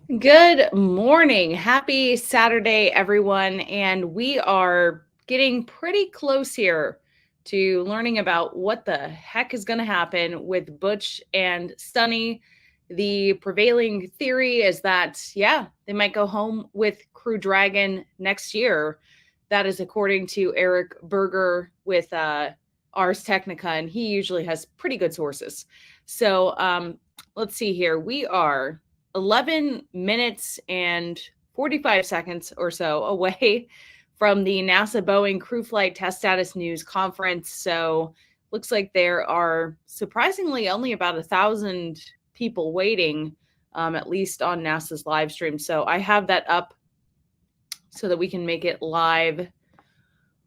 Good morning. Happy Saturday, everyone. And we are getting pretty close here to learning about what the heck is going to happen with Butch and Suni. The prevailing theory is that, yeah, they might go home with Crew Dragon next year. That is according to Eric Berger with Ars Technica, and he usually has pretty good sources. So let's see here. We are 11 minutes and 45 seconds or so away from the NASA Boeing crew flight test status news conference. So looks like there are surprisingly only about 1,000 people waiting, at least on NASA's live stream. So I have that up so that we can make it live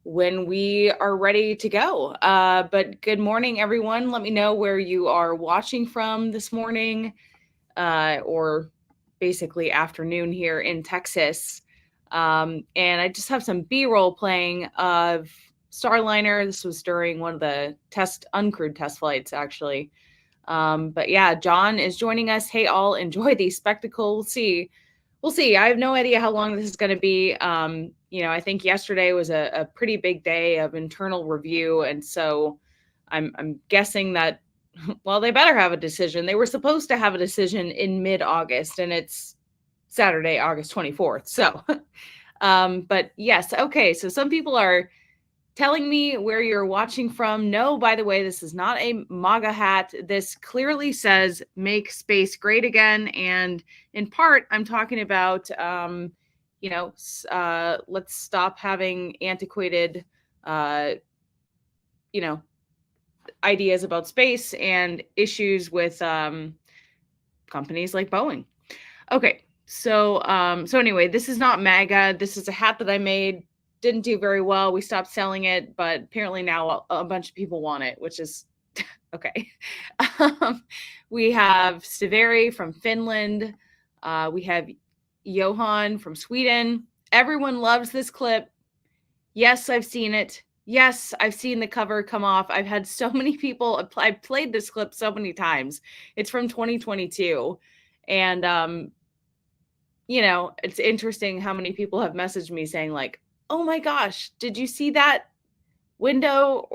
when we are ready to go. But good morning, everyone. Let me know where you are watching from this morning, or basically afternoon here in Texas. And I just have some B-roll playing of Starliner. This was during one of the uncrewed test flights, actually. But yeah, John is joining us. Hey, all, enjoy the spectacle. We'll see. I have no idea how long this is going to be. I think yesterday was a pretty big day of internal review, and so I'm guessing that, well, they better have a decision. They were supposed to have a decision in mid-August, and it's Saturday, August 24th. So, but yes, okay. So some people are telling me where you're watching from. No, by the way, this is not a MAGA hat. This clearly says "Make Space Great Again," and in part, I'm talking about, let's stop having antiquated, uh, you know, ideas about space and issues with companies like Boeing. Okay, so anyway, this is not MAGA. This is a hat that I made. Didn't do very well. We stopped selling it, but apparently now a bunch of people want it, which is okay. We have Severi from Finland. We have Johan from Sweden. Everyone loves this clip. Yes, I've seen it. Yes, I've seen the cover come off. I've had so many people. I've played this clip so many times. It's from 2022, and it's interesting how many people have messaged me saying like, "Oh my gosh, did you see that window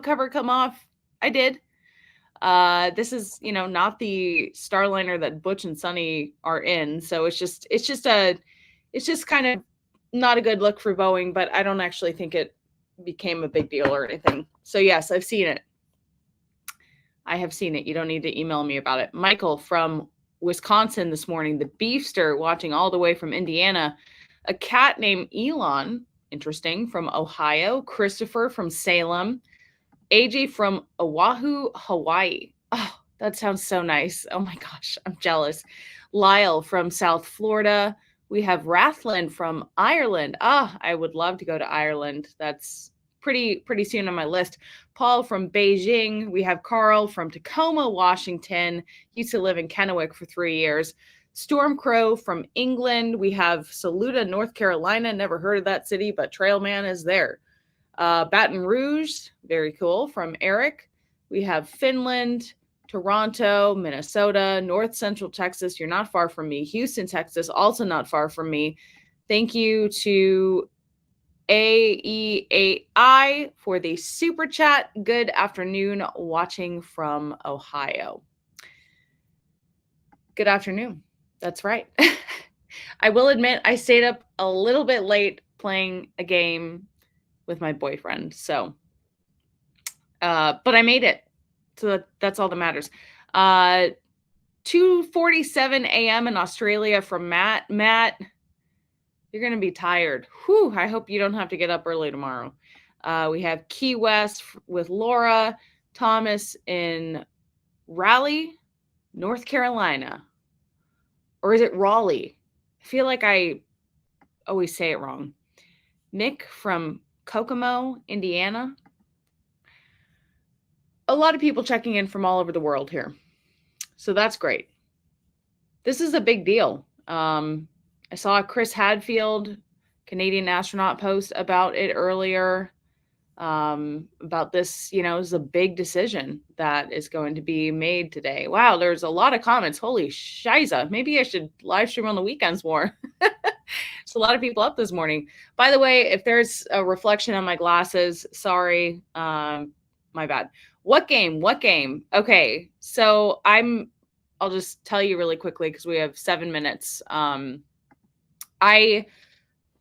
cover come off?" I did. This is, not the Starliner that Butch and Suni are in, so it's just kind of not a good look for Boeing, but I don't actually think it became a big deal or anything. So yes, I've seen it. I have seen it. You don't need to email me about it. Michael from Wisconsin this morning, the Beefster watching all the way from Indiana, a cat named Elon, interesting, from Ohio, Christopher from Salem, AJ from Oahu, Hawaii. Oh, that sounds so nice. Oh my gosh, I'm jealous. Lyle from South Florida. We have Rathland from Ireland. I would love to go to Ireland. That's pretty soon on my list. Paul from Beijing. We have Carl from Tacoma, Washington. Used to live in Kennewick for 3 years. Storm Crow from England. We have Saluda, North Carolina. Never heard of that city, but Trailman is there. Baton Rouge, very cool, from Eric. We have Finland, Toronto, Minnesota, North Central Texas. You're not far from me. Houston, Texas, also not far from me. Thank you to AE8I for the super chat. Good afternoon, watching from Ohio. Good afternoon. That's right. I will admit I stayed up a little bit late playing a game with my boyfriend. So, but I made it. So that's all that matters. 2:47 a.m. in Australia from Matt. Matt, you're going to be tired. Whew, I hope you don't have to get up early tomorrow. We have Key West with Laura, Thomas in Raleigh, North Carolina. Or is it Raleigh? I feel like I always say it wrong. Nick from Kokomo, Indiana. A lot of people checking in from all over the world here. So that's great. This is a big deal. I saw Chris Hadfield, Canadian astronaut, post about it earlier. about this. Is a big decision that is going to be made today. Wow, there's a lot of comments. Holy shiza. Maybe I should live stream on the weekends more. There's a lot of people up this morning. By the way, if there's a reflection on my glasses, sorry. My bad. What game? What game? Okay, so I'll just tell you really quickly because we have 7 minutes. I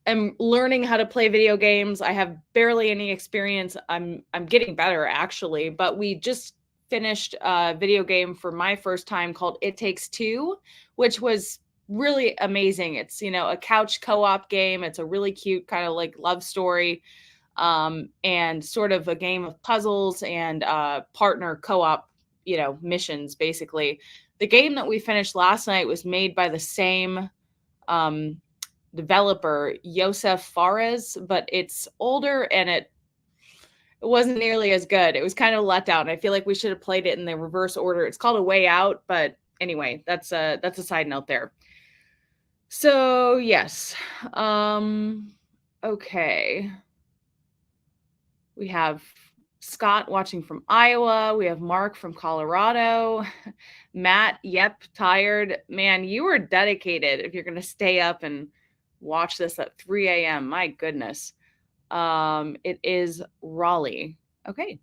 am learning how to play video games. I have barely any experience. I'm getting better actually, but we just finished a video game for my first time called It Takes Two, which was really amazing. It's, a couch co-op game. It's a really cute kind of like love story, and sort of a game of puzzles and partner co-op, missions basically. The game that we finished last night was made by the same developer, Josef Fares, but it's older and it wasn't nearly as good. It was kind of a letdown. I feel like we should have played it in the reverse order. It's called A Way Out, but anyway, that's a side note there. So yes, okay. We have Scott watching from Iowa. We have Mark from Colorado. Matt, yep, tired. Man, you were dedicated if you're going to stay up and watch this at 3 a.m. My goodness. It is Raleigh. Okay.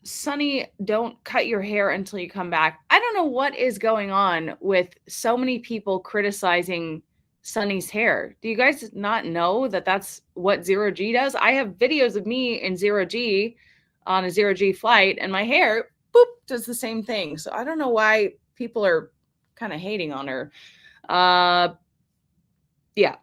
Sunny, don't cut your hair until you come back. I don't know what is going on with so many people criticizing Sunny's hair. Do you guys not know that that's what zero G does? I have videos of me in zero G on a zero G flight, and my hair, boop, does the same thing. So I don't know why people are kind of hating on her. Yeah.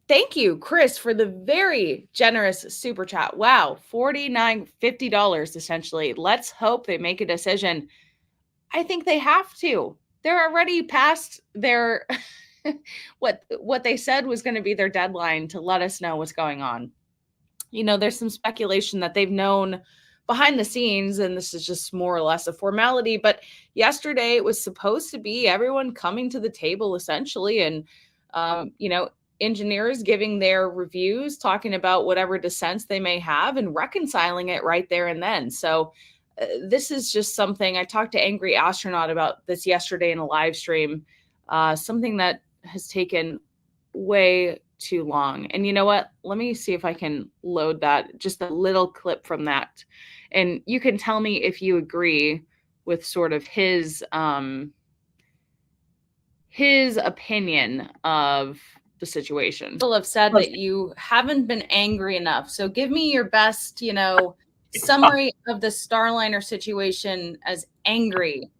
Thank you, Chris, for the very generous super chat. Wow, $49.50 essentially. Let's hope they make a decision. I think they have to. They're already past their what they said was going to be their deadline to let us know what's going on. There's some speculation that they've known behind the scenes, and this is just more or less a formality. But yesterday it was supposed to be everyone coming to the table essentially, and engineers giving their reviews, talking about whatever dissents they may have and reconciling it right there and then. So this is just something I talked to Angry Astronaut about this yesterday in a live stream, something that has taken way too long. And you know what? Let me see if I can load that, just a little clip from that. And you can tell me if you agree with sort of his opinion of the situation. People have said that you haven't been angry enough. So give me your best, summary of the Starliner situation as angry.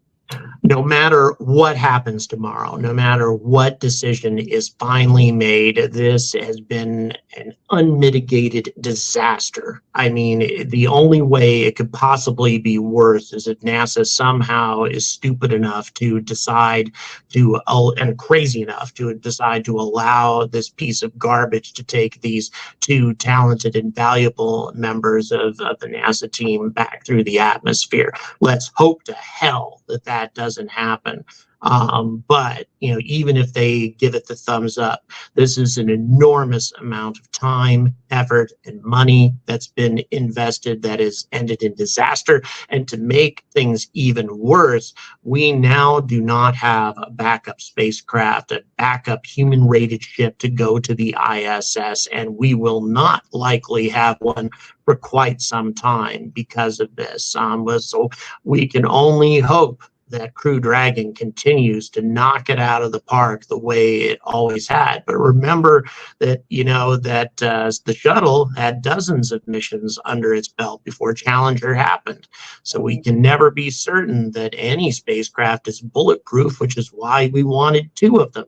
No matter what happens tomorrow, no matter what decision is finally made, this has been an unmitigated disaster. I mean, the only way it could possibly be worse is if NASA somehow is stupid enough to decide to, and crazy enough to decide to allow this piece of garbage to take these two talented and valuable members of the NASA team back through the atmosphere. Let's hope to hell that that doesn't happen. But, even if they give it the thumbs up, this is an enormous amount of time, effort, and money that's been invested that has ended in disaster. And to make things even worse, we now do not have a backup spacecraft, a backup human-rated ship to go to the ISS, and we will not likely have one for quite some time because of this. So we can only hope that Crew Dragon continues to knock it out of the park the way it always had. But remember that, the shuttle had dozens of missions under its belt before Challenger happened. So we can never be certain that any spacecraft is bulletproof, which is why we wanted two of them.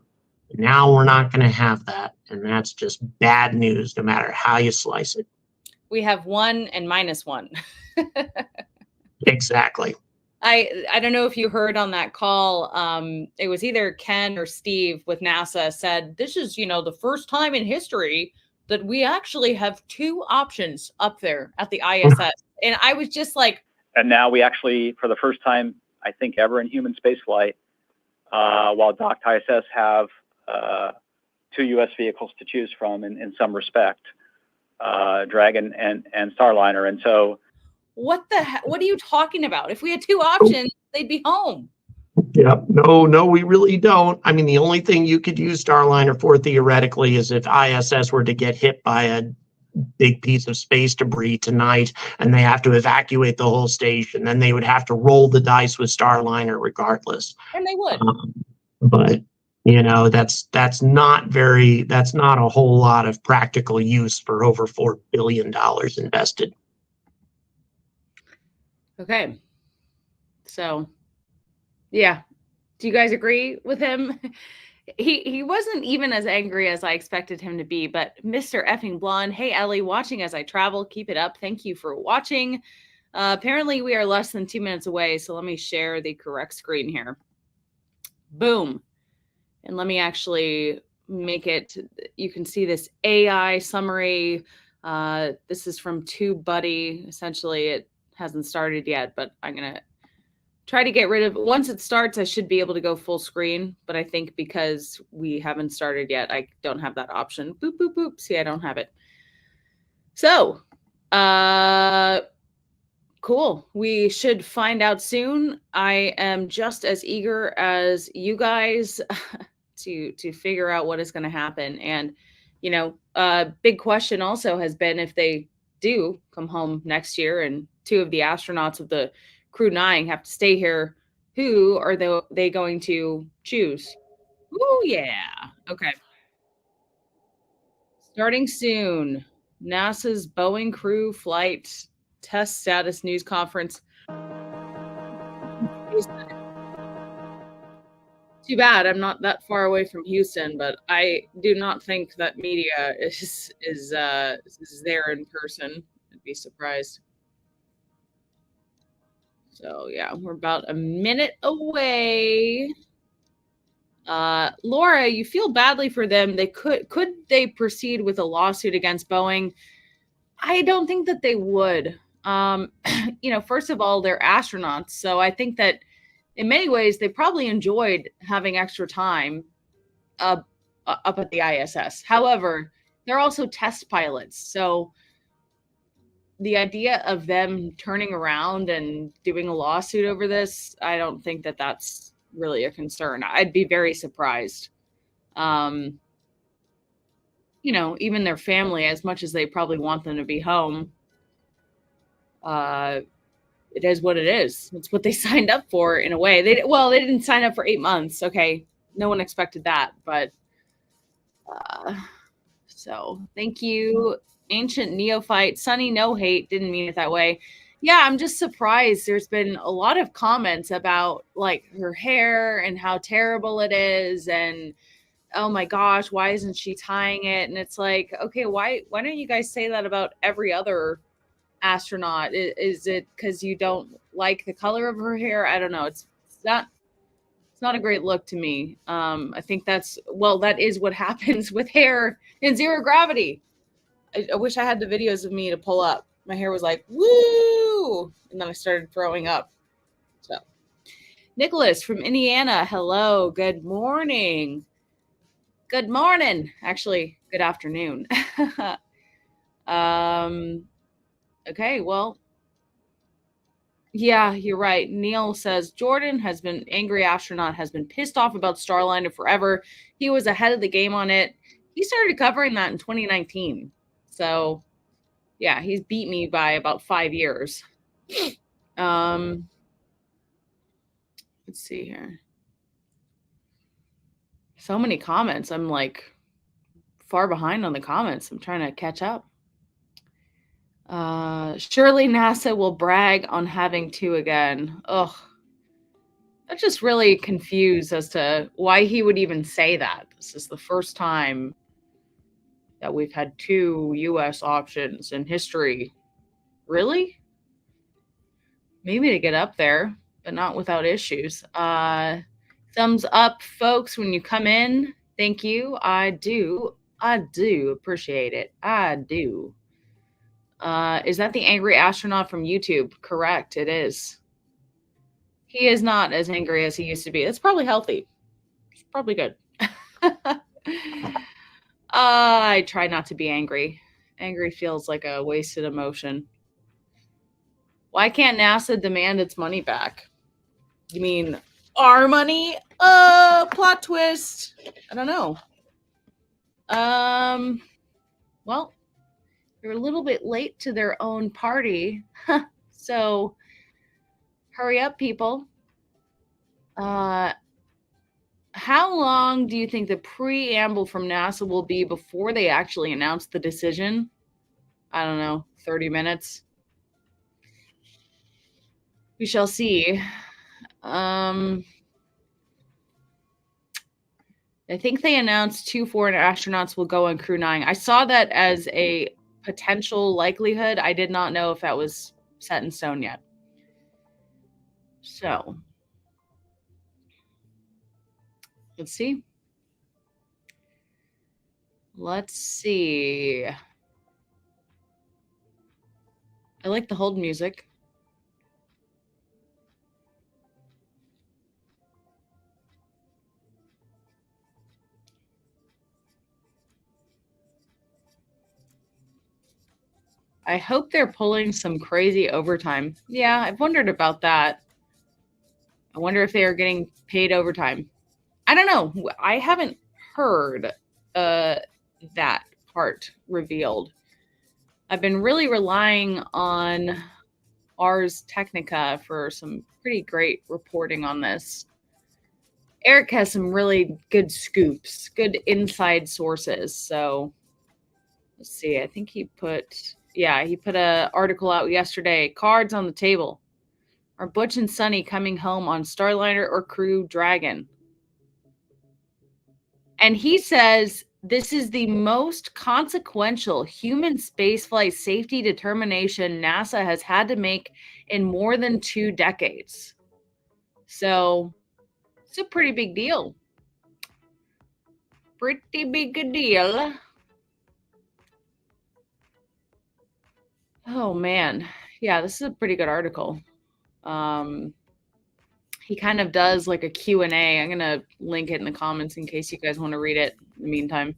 Now we're not going to have that. And that's just bad news, no matter how you slice it. We have one and minus one. Exactly. I don't know if you heard on that call, it was either Ken or Steve with NASA said, this is, the first time in history that we actually have two options up there at the ISS. And I was just like. And now we actually, for the first time, I think ever in human spaceflight, while docked ISS have two U.S. vehicles to choose from in some respect. Dragon and Starliner. And so, what are you talking about? If we had two options, they'd be home. Yeah, no, we really don't. I mean, the only thing you could use Starliner for theoretically is if ISS were to get hit by a big piece of space debris tonight and they have to evacuate the whole station, then they would have to roll the dice with Starliner regardless. And they would. But that's not a whole lot of practical use for over $4 billion invested. Okay. So, yeah. Do you guys agree with him? He wasn't even as angry as I expected him to be, but Mr. Effing Blonde, hey, Ellie, watching as I travel, keep it up. Thank you for watching. Apparently, we are less than 2 minutes away, so let me share the correct screen here. Boom. And let me actually make it, you can see this AI summary. This is from TubeBuddy. Essentially, it hasn't started yet, but I'm going to try to get rid of, once it starts, I should be able to go full screen, but I think because we haven't started yet, I don't have that option. Boop, boop, boop. See, I don't have it. So, cool. We should find out soon. I am just as eager as you guys to figure out what is going to happen. And, a big question also has been if they do come home next year and two of the astronauts of the Crew 9 have to stay here, who are they going to choose? Oh, yeah. Okay. Starting soon. NASA's Boeing Crew Flight Test Status News Conference. Too bad I'm not that far away from Houston, but I do not think that media is there in person. I'd be surprised. So yeah, we're about a minute away. Laura, you feel badly for them. They could they proceed with a lawsuit against Boeing? I don't think that they would. First of all, they're astronauts, so I think that in many ways they probably enjoyed having extra time up at the ISS. However, they're also test pilots, so the idea of them turning around and doing a lawsuit over this, I don't think that that's really a concern. I'd be very surprised. Even their family, as much as they probably want them to be home, it is what it is. It's what they signed up for in a way. They didn't sign up for 8 months. Okay. No one expected that, but so thank you. Ancient Neophyte, Sunny, no hate, didn't mean it that way. Yeah, I'm just surprised. There's been a lot of comments about like her hair and how terrible it is, and oh my gosh, why isn't she tying it? And it's like, okay, why don't you guys say that about every other astronaut? Is it because you don't like the color of her hair? I don't know. It's not a great look to me. I think that is what happens with hair in zero gravity. I wish I had the videos of me to pull up. My hair was like, woo! And then I started throwing up. So, Nicholas from Indiana, hello, good morning. Good morning. Actually, good afternoon. Okay, well, yeah, you're right. Neil says Jordan angry astronaut, has been pissed off about Starliner forever. He was ahead of the game on it. He started covering that in 2019. So, yeah, he's beat me by about 5 years. Let's see here. So many comments. I'm like far behind on the comments. I'm trying to catch up. Surely NASA will brag on having 2 again. Ugh. I'm just really confused as to why he would even say that. This is the first time that we've had 2 U.S. options in history. Really? Maybe to get up there, but not without issues. Thumbs up, folks, when you come in. Thank you. I do appreciate it. I do. Is that the angry astronaut from YouTube? Correct, it is. He is not as angry as he used to be. It's probably healthy. It's probably good. I try not to be angry. Angry feels like a wasted emotion. Why can't NASA demand its money back? You mean our money? Plot twist. I don't know. Well, they're a little bit late to their own party. So hurry up, people. How long do you think the preamble from NASA will be before they actually announce the decision? I don't know, 30 minutes. We shall see. I think they announced 2 foreign astronauts will go on Crew 9. I saw that as a potential likelihood. I did not know if that was set in stone yet. So, let's see. Let's see. I like the hold music. I hope they're pulling some crazy overtime. Yeah, I've wondered about that. I wonder if they are getting paid overtime. I don't know. I haven't heard that part revealed. I've been really relying on Ars Technica for some pretty great reporting on this. Eric has some really good scoops, good inside sources. So let's see. I think he put a article out yesterday. Cards on the table. Are Butch and Suni coming home on Starliner or Crew Dragon? And he says this is the most consequential human spaceflight safety determination NASA has had to make in more than 2 decades. So it's a pretty big deal. Pretty big deal. Oh, man. Yeah, this is a pretty good article. He kind of does like a Q&A. I'm going to link it in the comments in case you guys want to read it in the meantime.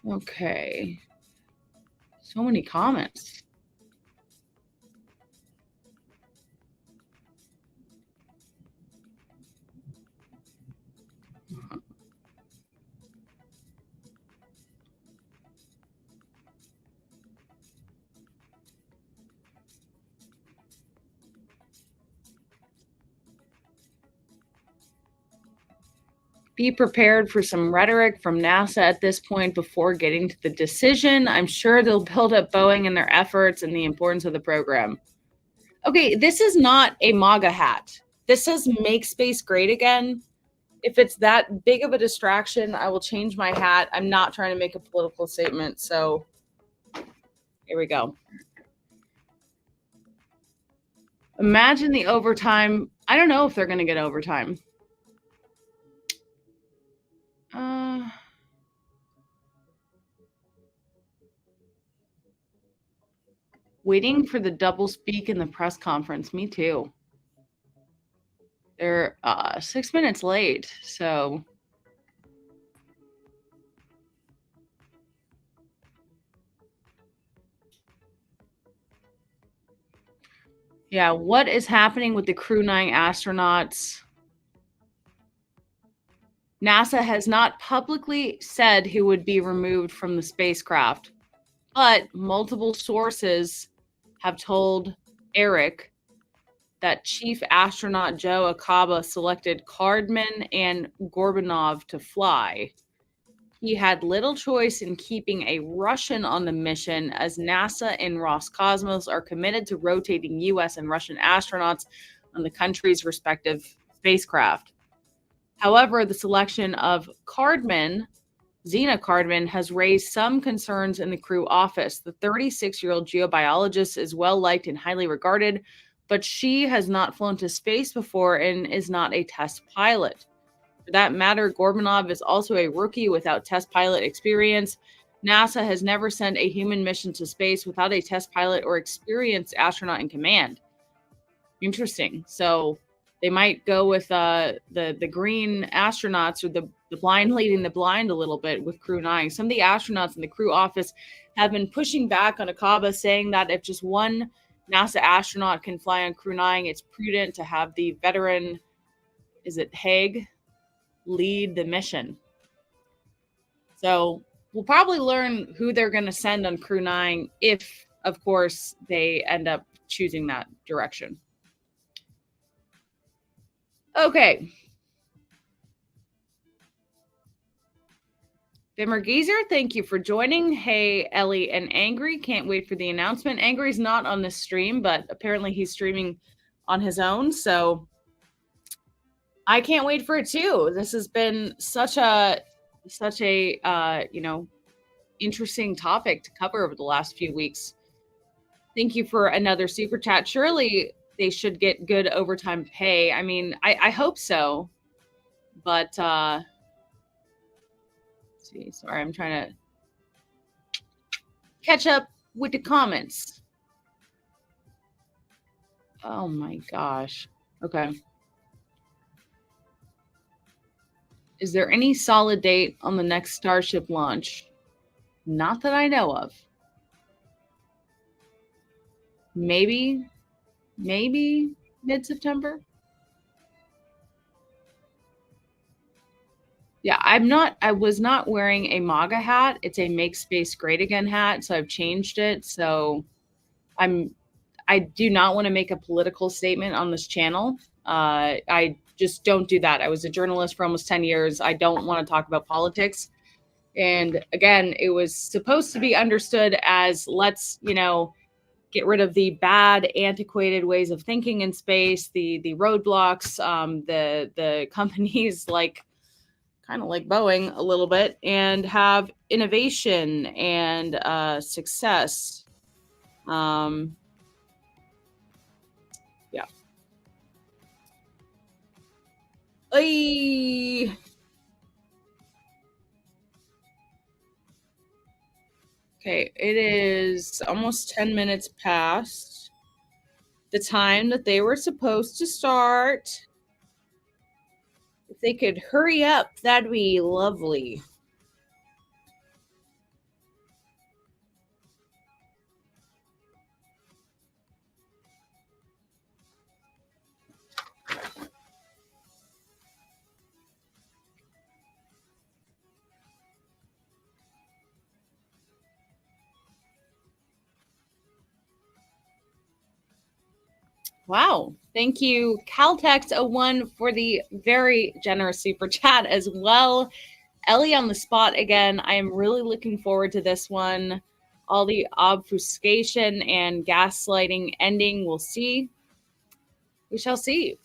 Okay. So many comments. Be prepared for some rhetoric from NASA at this point before getting to the decision. I'm sure they'll build up Boeing and their efforts and the importance of the program. Okay, this is not a MAGA hat. This says make space great again. If it's that big of a distraction, I will change my hat. I'm not trying to make a political statement. So here we go. Imagine the overtime. I don't know if they're going to get overtime. Waiting for the double speak in the press conference. Me too. They're 6 minutes late, so yeah, what is happening with the Crew 9 astronauts? NASA has not publicly said who would be removed from the spacecraft, but multiple sources have told Eric that Chief Astronaut Joe Acaba selected Cardman and Gorbanov to fly. He had little choice in keeping a Russian on the mission, as NASA and Roscosmos are committed to rotating US and Russian astronauts on the country's respective spacecraft. However, the selection of Cardman, Zena Cardman, has raised some concerns in the crew office. The 36-year-old geobiologist is well liked and highly regarded, but she has not flown to space before and is not a test pilot. For that matter, Gorbanov is also a rookie without test pilot experience. NASA has never sent a human mission to space without a test pilot or experienced astronaut in command. Interesting. So They might go with the green astronauts, or the blind leading the blind a little bit with Crew 9. Some of the astronauts in the crew office have been pushing back on Akaba, saying that if just one NASA astronaut can fly on Crew 9, it's prudent to have the veteran, is it Haig, lead the mission. So we'll probably learn who they're going to send on Crew 9 if, of course, they end up choosing that direction. Okay. Bimmer Geezer, thank you for joining. Hey, Ellie and Angry. Can't wait for the announcement. Angry's not on this stream, but apparently he's streaming on his own. So I can't wait for it too. This has been such a interesting topic to cover over the last few weeks. Thank you for another super chat. Surely they should get good overtime pay. I mean, I hope so. But let's see, sorry, I'm trying to catch up with the comments. Oh my gosh. Okay. Is there any solid date on the next Starship launch? Not that I know of. Maybe mid-September. Yeah, I was not wearing a MAGA hat. It's a Make Space Great Again hat, so I've changed it. So I do not want to make a political statement on this channel. I just don't do that. I was a journalist for almost 10 years. I don't want to talk about politics. And again, it was supposed to be understood as, let's, get rid of the bad, antiquated ways of thinking in space, the roadblocks, the companies kind of like Boeing a little bit, and have innovation and success. Yeah. Ay. Okay, it is almost 10 minutes past the time that they were supposed to start. If they could hurry up, that'd be lovely. Wow. Thank you, Caltex01, for the very generous super chat as well. Ellie on the spot again. I am really looking forward to this one. All the obfuscation and gaslighting ending, we'll see. We shall see.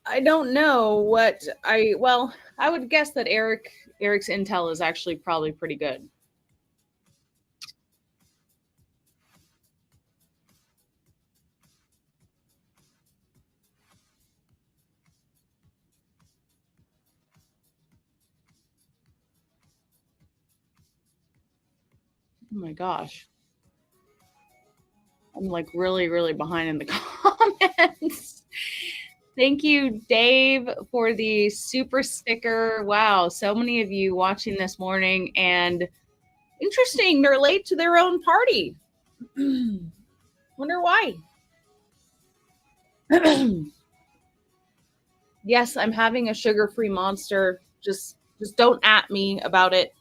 I don't know what I would guess that Eric's intel is actually probably pretty good. Oh my gosh. I'm like really, really behind in the comments. Thank you, Dave, for the super sticker. Wow, so many of you watching this morning, and interesting, they're late to their own party. Wonder why. Yes, I'm having a sugar-free Monster. Just don't at me about it.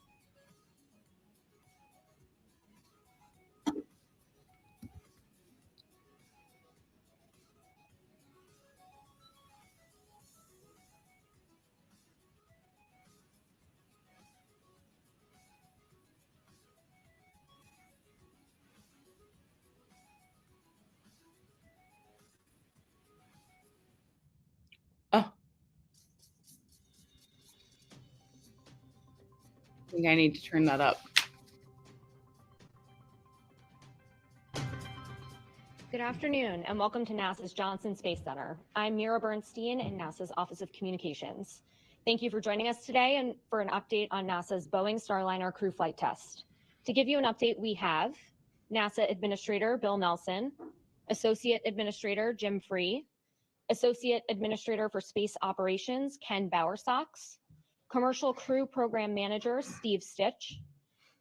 Oh. I think I need to turn that up. Good afternoon, and welcome to NASA's Johnson Space Center. I'm Mira Bernstein in NASA's Office of Communications. Thank you for joining us today and for an update on NASA's Boeing Starliner crew flight test. To give you an update, we have NASA Administrator Bill Nelson, Associate Administrator Jim Free, Associate Administrator for Space Operations Ken Bowersox, Commercial Crew Program Manager Steve Stitch,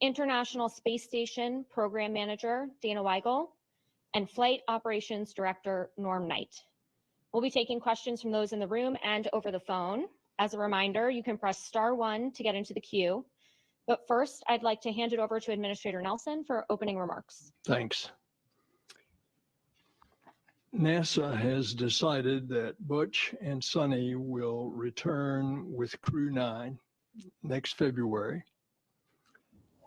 International Space Station Program Manager Dana Weigel, and Flight Operations Director Norm Knight. We'll be taking questions from those in the room and over the phone. As a reminder, you can press *1 to get into the queue. But first, I'd like to hand it over to Administrator Nelson for opening remarks. Thanks. NASA has decided that Butch and Suni will return with Crew 9 next February,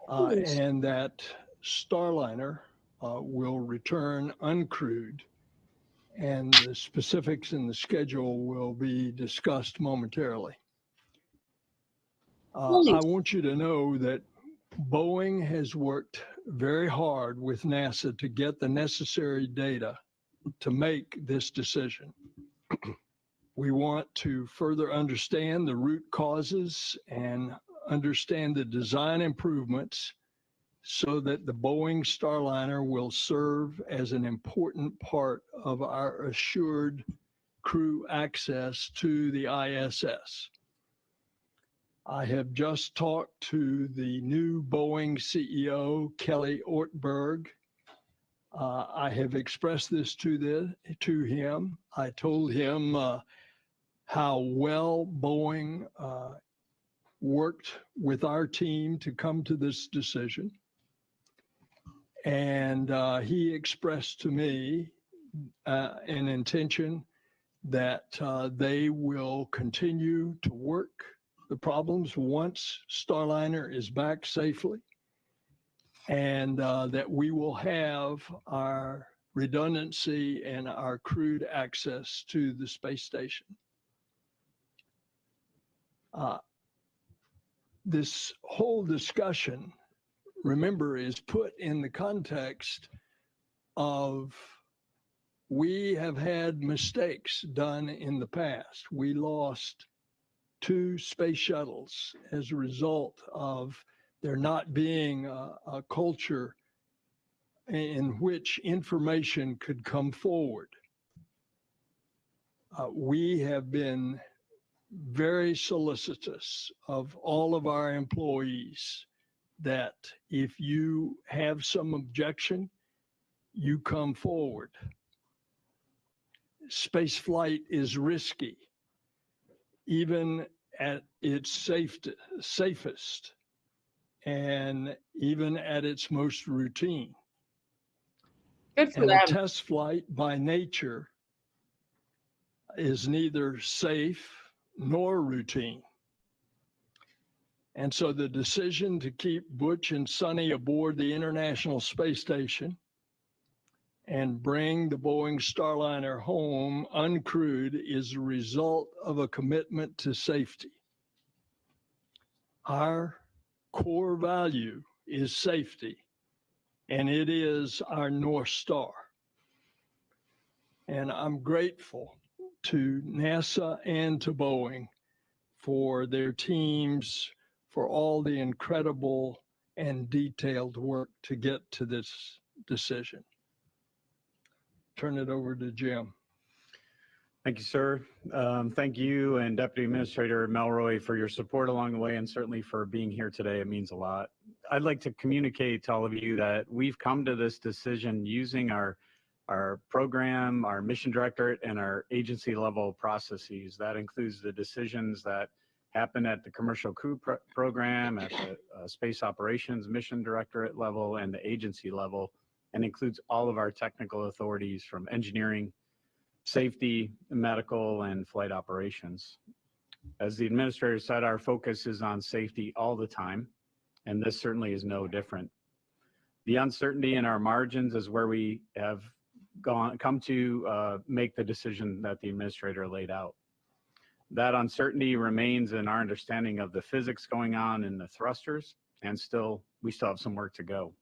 and that Starliner will return uncrewed, and the specifics in the schedule will be discussed momentarily. I want you to know that Boeing has worked very hard with NASA to get the necessary data to make this decision. We want to further understand the root causes and understand the design improvements so that the Boeing Starliner will serve as an important part of our assured crew access to the ISS. I have just talked to the new Boeing CEO, Kelly Ortberg. I have expressed this to him. I told him how well Boeing worked with our team to come to this decision. And he expressed to me an intention that they will continue to work the problems once Starliner is back safely, and that we will have our redundancy and our crewed access to the space station. This whole discussion, remember, is put in the context of we have had mistakes done in the past. We lost 2 space shuttles as a result of there not being a culture in which information could come forward. We have been very solicitous of all of our employees that if you have some objection, you come forward. Space flight is risky, even at its safest, and even at its most routine. Good for And them. a test flight by nature is neither safe nor routine. And so the decision to keep Butch and Suni aboard the International Space Station and bring the Boeing Starliner home uncrewed is a result of a commitment to safety. Our core value is safety, and it is our North Star. And I'm grateful to NASA and to Boeing for their teams, for all the incredible and detailed work to get to this decision. Turn it over to Jim. Thank you, sir. Thank you and Deputy Administrator Melroy for your support along the way, and certainly for being here today. It means a lot. I'd like to communicate to all of you that we've come to this decision using our program, our mission directorate, and our agency level processes. That includes the decisions that happen at the commercial crew program, at the space operations mission directorate level, and the agency level, and includes all of our technical authorities from engineering, safety, medical, and flight operations. As the administrator said, our focus is on safety all the time, and this certainly is no different. The uncertainty in our margins is where we have come to make the decision that the administrator laid out. That uncertainty remains in our understanding of the physics going on in the thrusters, and we still have some work to go.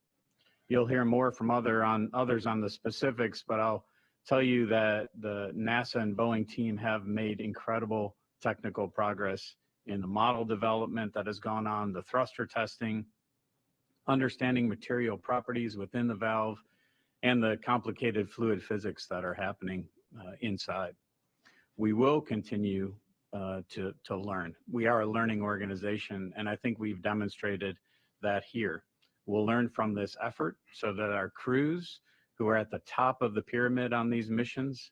You'll hear more from others on the specifics, but I'll tell you that the NASA and Boeing team have made incredible technical progress in the model development that has gone on, the thruster testing, understanding material properties within the valve, and the complicated fluid physics that are happening inside. We will continue to learn. We are a learning organization, and I think we've demonstrated that here. We'll learn from this effort so that our crews who are at the top of the pyramid on these missions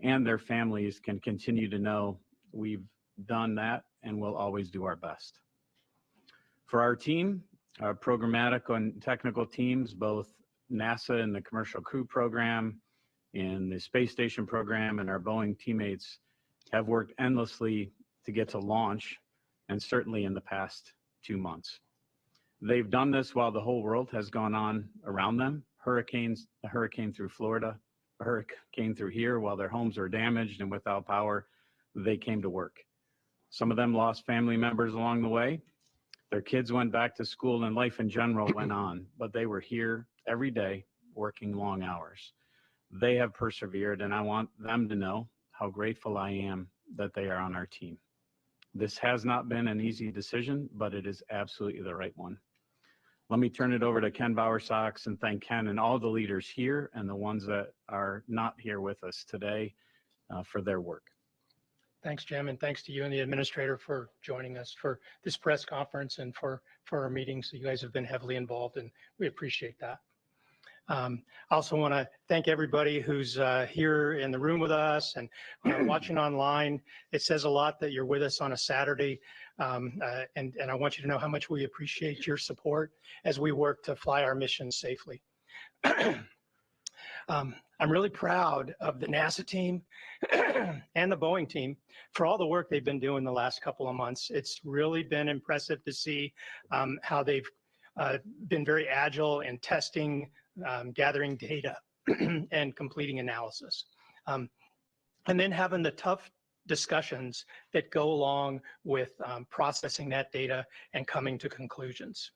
and their families can continue to know we've done that and we'll always do our best. For our team, our programmatic and technical teams, both NASA and the Commercial Crew Program, and the Space Station Program, and our Boeing teammates have worked endlessly to get to launch, and certainly in the past 2 months. They've done this while the whole world has gone on around them. Hurricanes, a hurricane through Florida, a hurricane through here, while their homes are damaged and without power, they came to work. Some of them lost family members along the way. Their kids went back to school and life in general went on, but they were here every day working long hours. They have persevered, and I want them to know how grateful I am that they are on our team. This has not been an easy decision, but it is absolutely the right one. Let me turn it over to Ken Bowersox and thank Ken and all the leaders here and the ones that are not here with us today for their work. Thanks, Jim, and thanks to you and the administrator for joining us for this press conference and for our meetings. You guys have been heavily involved, and we appreciate that. I also want to thank everybody who's here in the room with us and watching online. It says a lot that you're with us on a Saturday, and I want you to know how much we appreciate your support as we work to fly our mission safely. I'm really proud of the NASA team and the Boeing team for all the work they've been doing the last couple of months. It's really been impressive to see how they've been very agile in testing, gathering data, and completing analysis. And then having the tough discussions that go along with processing that data and coming to conclusions.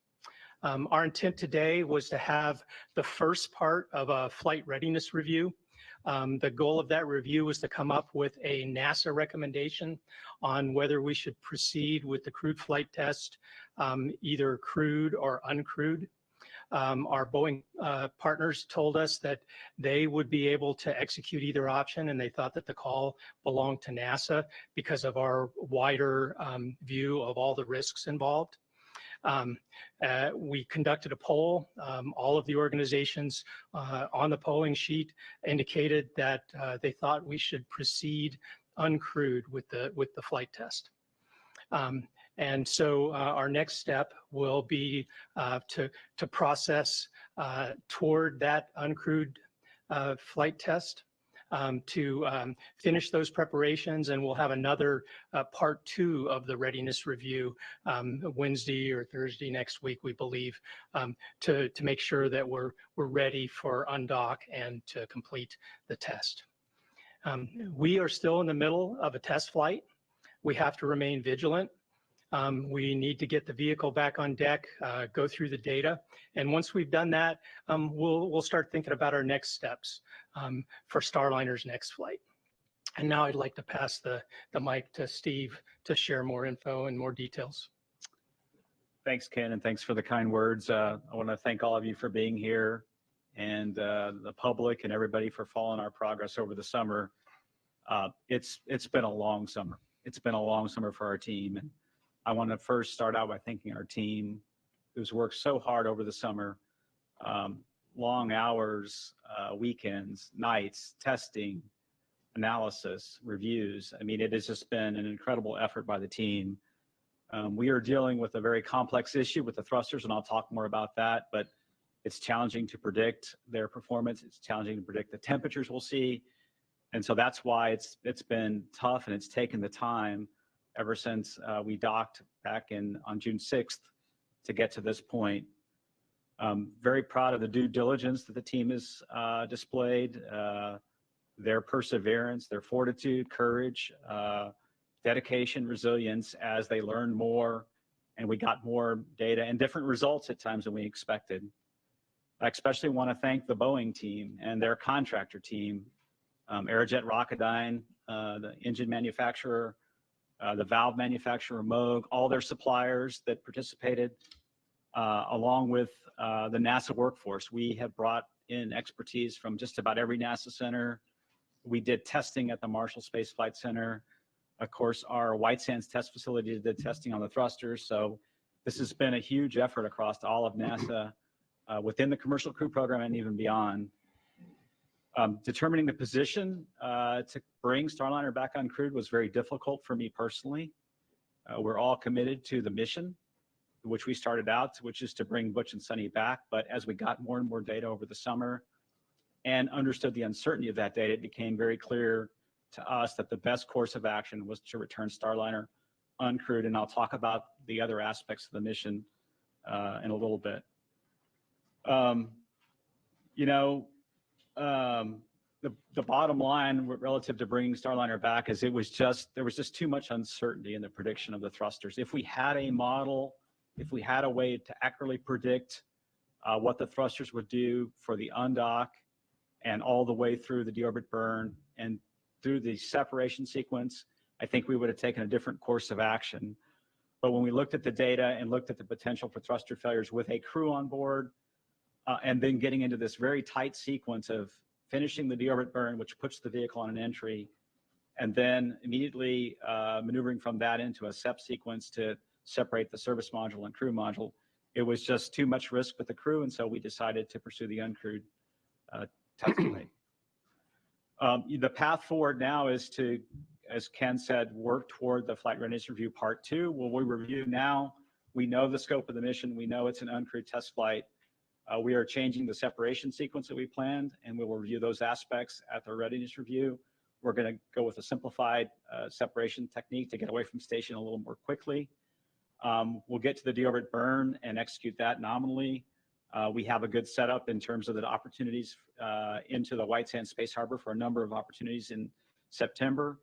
Our intent today was to have the first part of a flight readiness review. The goal of that review was to come up with a NASA recommendation on whether we should proceed with the crewed flight test, either crewed or uncrewed. Our Boeing partners told us that they would be able to execute either option, and they thought that the call belonged to NASA because of our wider view of all the risks involved. We conducted a poll. All of the organizations on the polling sheet indicated that they thought we should proceed uncrewed with the flight test. And so our next step will be to process toward that uncrewed flight test. To finish those preparations, and we'll have another part 2 of the readiness review Wednesday or Thursday next week, we believe, to make sure that we're ready for undock and to complete the test. We are still in the middle of a test flight. We have to remain vigilant. We need to get the vehicle back on deck, go through the data. And once we've done that, we'll start thinking about our next steps for Starliner's next flight. And now I'd like to pass the mic to Steve to share more info and more details. Thanks, Ken, and thanks for the kind words. I want to thank all of you for being here and the public and everybody for following our progress over the summer. It's been a long summer. It's been a long summer for our team. And I want to first start out by thanking our team who's worked so hard over the summer, long hours, weekends, nights, testing, analysis, reviews. I mean, it has just been an incredible effort by the team. We are dealing with a very complex issue with the thrusters, and I'll talk more about that, but it's challenging to predict their performance. It's challenging to predict the temperatures we'll see. And so that's why it's been tough, and it's taken the time ever since we docked back on June 6th to get to this point. Very proud of the due diligence that the team has displayed, their perseverance, their fortitude, courage, dedication, resilience as they learned more and we got more data and different results at times than we expected. I especially want to thank the Boeing team and their contractor team, Aerojet Rocketdyne, the engine manufacturer, the valve manufacturer, Moog, all their suppliers that participated, along with the NASA workforce. We have brought in expertise from just about every NASA center. We did testing at the Marshall Space Flight Center. Of course, our White Sands test facility did testing on the thrusters. So this has been a huge effort across all of NASA within the commercial crew program and even beyond. Determining the position to bring Starliner back uncrewed was very difficult for me personally. We're all committed to the mission, which we started out, which is to bring Butch and Suni back. But as we got more and more data over the summer and understood the uncertainty of that data, it became very clear to us that the best course of action was to return Starliner uncrewed. And I'll talk about the other aspects of the mission in a little bit. The bottom line relative to bringing Starliner back is there was just too much uncertainty in the prediction of the thrusters. If we had a model, if we had a way to accurately predict what the thrusters would do for the undock and all the way through the deorbit burn and through the separation sequence, I think we would have taken a different course of action. But when we looked at the data and looked at the potential for thruster failures with a crew on board, and then getting into this very tight sequence of finishing the deorbit burn, which puts the vehicle on an entry, and then immediately maneuvering from that into a SEP sequence to separate the service module and crew module, it was just too much risk with the crew, and so we decided to pursue the uncrewed test flight. The path forward now is to, as Ken said, work toward the Flight Readiness Review Part 2. Well, we review now. We know the scope of the mission. We know it's an uncrewed test flight. We are changing the separation sequence that we planned, and we will review those aspects at the readiness review. We're going to go with a simplified separation technique to get away from station a little more quickly. We'll get to the deorbit burn and execute that nominally. We have a good setup in terms of the opportunities into the White Sands Space Harbor for a number of opportunities in September.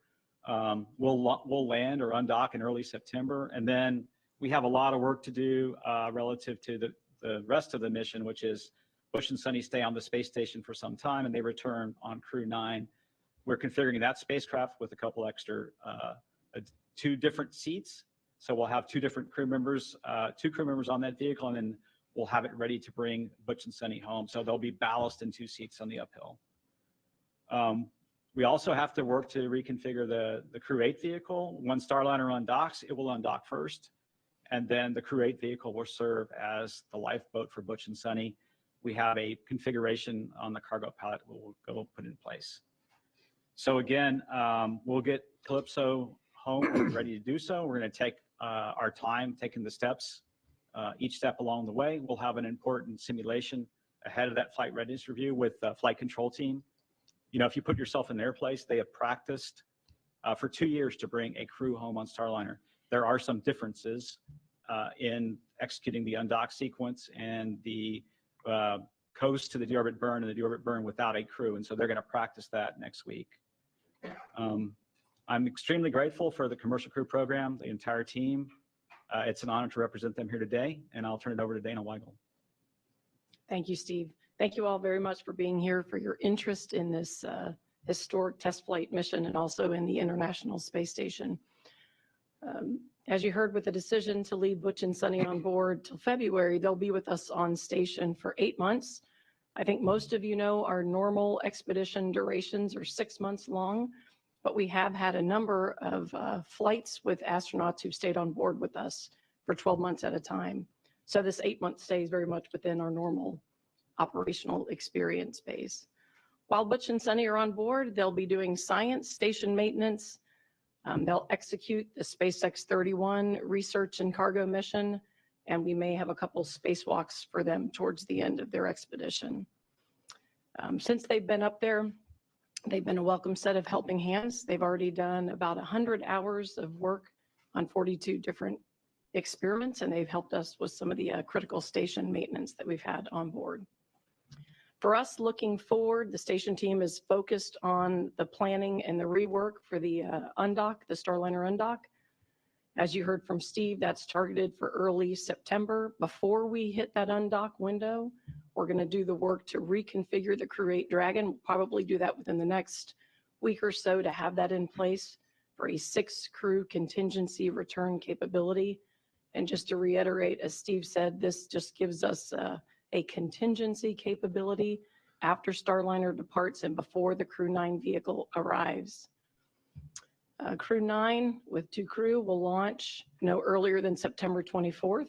We'll land or undock in early September, and then we have a lot of work to do relative to the rest of the mission, which is Butch and Suni stay on the space station for some time and they return on Crew 9. We're configuring that spacecraft with a couple extra, 2 different seats. So we'll have 2 different crew members, 2 crew members on that vehicle, and then we'll have it ready to bring Butch and Suni home. So they'll be ballast in 2 seats on the uphill. We also have to work to reconfigure the Crew 8 vehicle. When Starliner undocks, it will undock first. And then the Crew 8 vehicle will serve as the lifeboat for Butch and Suni. We have a configuration on the cargo pallet we'll go put in place. So again, we'll get Calypso home when we're ready to do so. We're going to take our time taking the steps, each step along the way. We'll have an important simulation ahead of that flight readiness review with the flight control team. You know, if you put yourself in their place, they have practiced for 2 years to bring a crew home on Starliner. There are some differences in executing the undock sequence and the coast to the deorbit burn and the deorbit burn without a crew. And so they're going to practice that next week. I'm extremely grateful for the commercial crew program, the entire team. It's an honor to represent them here today, and I'll turn it over to Dana Weigel. Thank you, Steve. Thank you all very much for being here, for your interest in this historic test flight mission and also in the International Space Station. As you heard, with the decision to leave Butch and Suni on board till February, they'll be with us on station for 8 months. I think most of you know our normal expedition durations are 6 months long, but we have had a number of flights with astronauts who've stayed on board with us for 12 months at a time. So this 8-month stay is very much within our normal operational experience base. While Butch and Suni are on board, they'll be doing science, station maintenance. They'll execute the SpaceX 31 research and cargo mission, and we may have a couple spacewalks for them towards the end of their expedition. Since they've been up there, they've been a welcome set of helping hands. They've already done about 100 hours of work on 42 different experiments, and they've helped us with some of the critical station maintenance that we've had on board. For us, looking forward, the station team is focused on the planning and the rework for the undock, the Starliner undock. As you heard from Steve, that's targeted for early September. Before we hit that undock window, we're going to do the work to reconfigure the Crew 8 Dragon. We'll probably do that within the next week or so to have that in place for a 6-crew contingency return capability. And just to reiterate, as Steve said, this just gives us a contingency capability after Starliner departs and before the Crew 9 vehicle arrives. Crew 9 with 2 crew will launch no earlier than September 24th.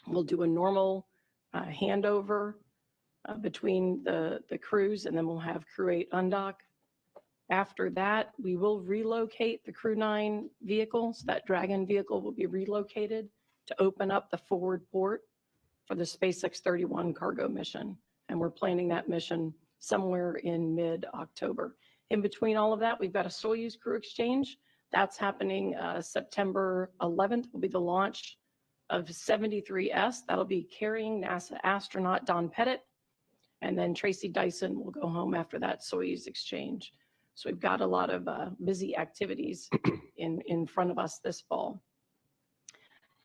We'll do a normal handover between the crews, and then we'll have Crew 8 undock. After that, we will relocate the Crew 9 vehicle. So that Dragon vehicle will be relocated to open up the forward port for the SpaceX 31 cargo mission. And we're planning that mission somewhere in mid-October. In between all of that, we've got a Soyuz crew exchange. That's happening September 11th will be the launch of 73S. That'll be carrying NASA astronaut Don Pettit. And then Tracy Dyson will go home after that Soyuz exchange. So we've got a lot of busy activities in front of us this fall.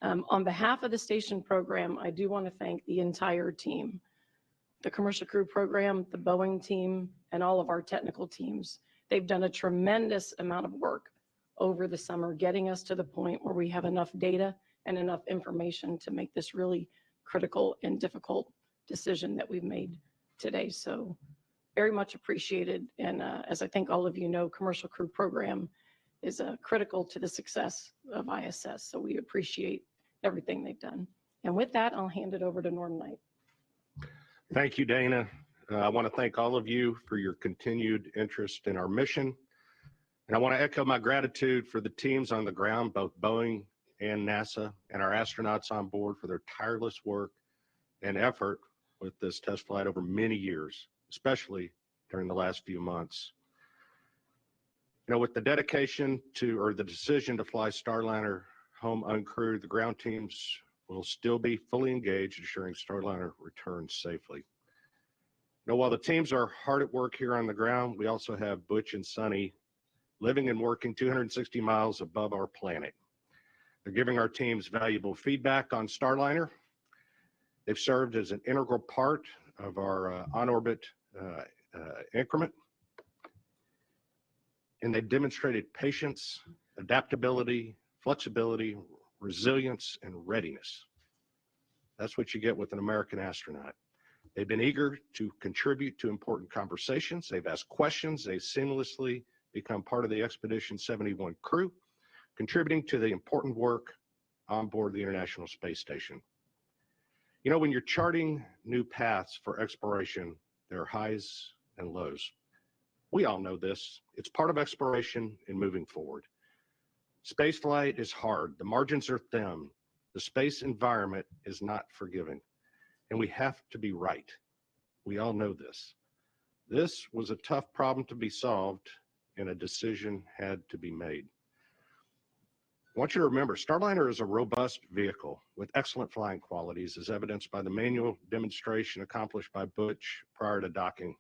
On behalf of the station program, I do want to thank the entire team, the commercial crew program, the Boeing team, and all of our technical teams. They've done a tremendous amount of work over the summer, getting us to the point where we have enough data and enough information to make this really critical and difficult decision that we've made today. So very much appreciated. And as I think all of you know, commercial crew program is critical to the success of ISS. So we appreciate everything they've done. And with that, I'll hand it over to Norm Knight. Thank you, Dana. I want to thank all of you for your continued interest in our mission. And I want to echo my gratitude for the teams on the ground, both Boeing and NASA, and our astronauts on board for their tireless work and effort with this test flight over many years, especially during the last few months. You know, with the dedication to, or the decision to fly Starliner home uncrewed, the ground teams will still be fully engaged, ensuring Starliner returns safely. Now, while the teams are hard at work here on the ground, we also have Butch and Suni living and working 260 miles above our planet. They're giving our teams valuable feedback on Starliner. They've served as an integral part of our on-orbit increment, and they've demonstrated patience, adaptability, flexibility, resilience, and readiness. That's what you get with an American astronaut. They've been eager to contribute to important conversations. They've asked questions. They seamlessly become part of the Expedition 71 crew, contributing to the important work on board the International Space Station. You know, when you're charting new paths for exploration, there are highs and lows. We all know this. It's part of exploration and moving forward. Spaceflight is hard. The margins are thin. The space environment is not forgiving. And we have to be right. We all know this. This was a tough problem to be solved, and a decision had to be made. I want you to remember, Starliner is a robust vehicle with excellent flying qualities, as evidenced by the manual demonstration accomplished by Butch prior to docking.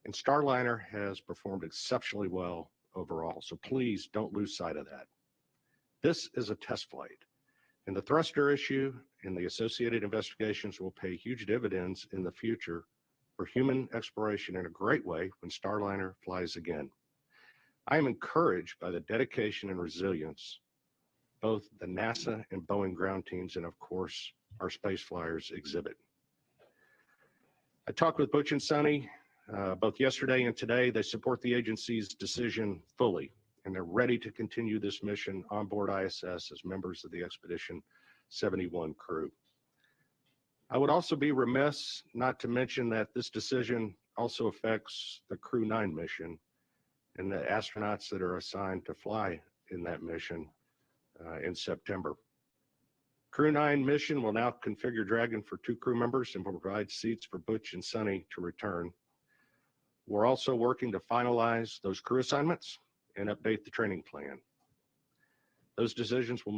And Starliner has performed exceptionally well overall, so please don't lose sight of that. This is a test flight, and the thruster issue and the associated investigations will pay huge dividends in the future for human exploration in a great way when Starliner flies again. I am encouraged by the dedication and resilience both the NASA and Boeing ground teams and, of course, our space flyers exhibit. I talked with Butch and Suni both yesterday and today. They support the agency's decision fully, and they're ready to continue this mission on board ISS as members of the Expedition 71 crew. I would also be remiss not to mention that this decision also affects the Crew 9 mission and the astronauts that are assigned to fly in that mission in September. Crew 9 mission will now configure Dragon for 2 crew members and will provide seats for Butch and Suni to return. We're also working to finalize those crew assignments and update the training plan. Those decisions will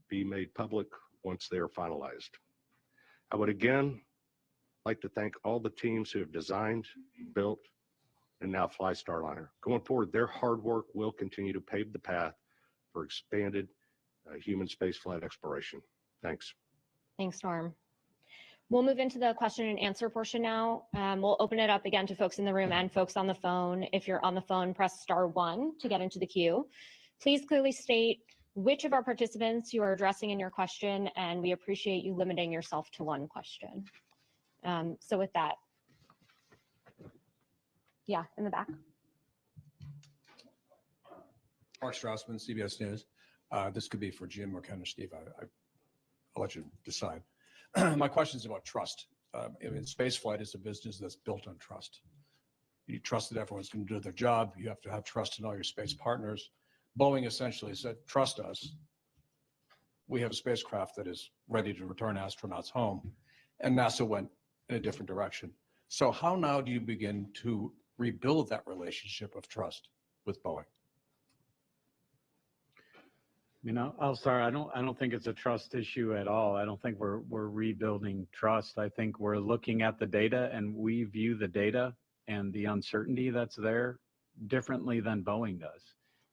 be made public once they are finalized. I would again like to thank all the teams who have designed, built, and now fly Starliner. Going forward, their hard work will continue to pave the path for expanded human spaceflight exploration. Thanks. Thanks, Norm. We'll move into the question and answer portion now. We'll open it up again to folks in the room and folks on the phone. If you're on the phone, press *1 to get into the queue. Please clearly state which of our participants you are addressing in your question, and we appreciate you limiting yourself to 1 question. So with that, Yeah, in the back. Mark Strassman, CBS News. This could be for Jim or Ken or Steve. I'll let you decide. My question is about trust. Space flight is a business that's built on trust. You trust that everyone's going to do their job. You have to have trust in all your space partners. Boeing essentially said, trust us. We have a spacecraft that is ready to return astronauts home. And NASA went in a different direction. So how now do you begin to rebuild that relationship of trust with Boeing? I'm sorry. I don't think it's a trust issue at all. I don't think we're rebuilding trust. I think we're looking at the data, and we view the data and the uncertainty that's there differently than Boeing does.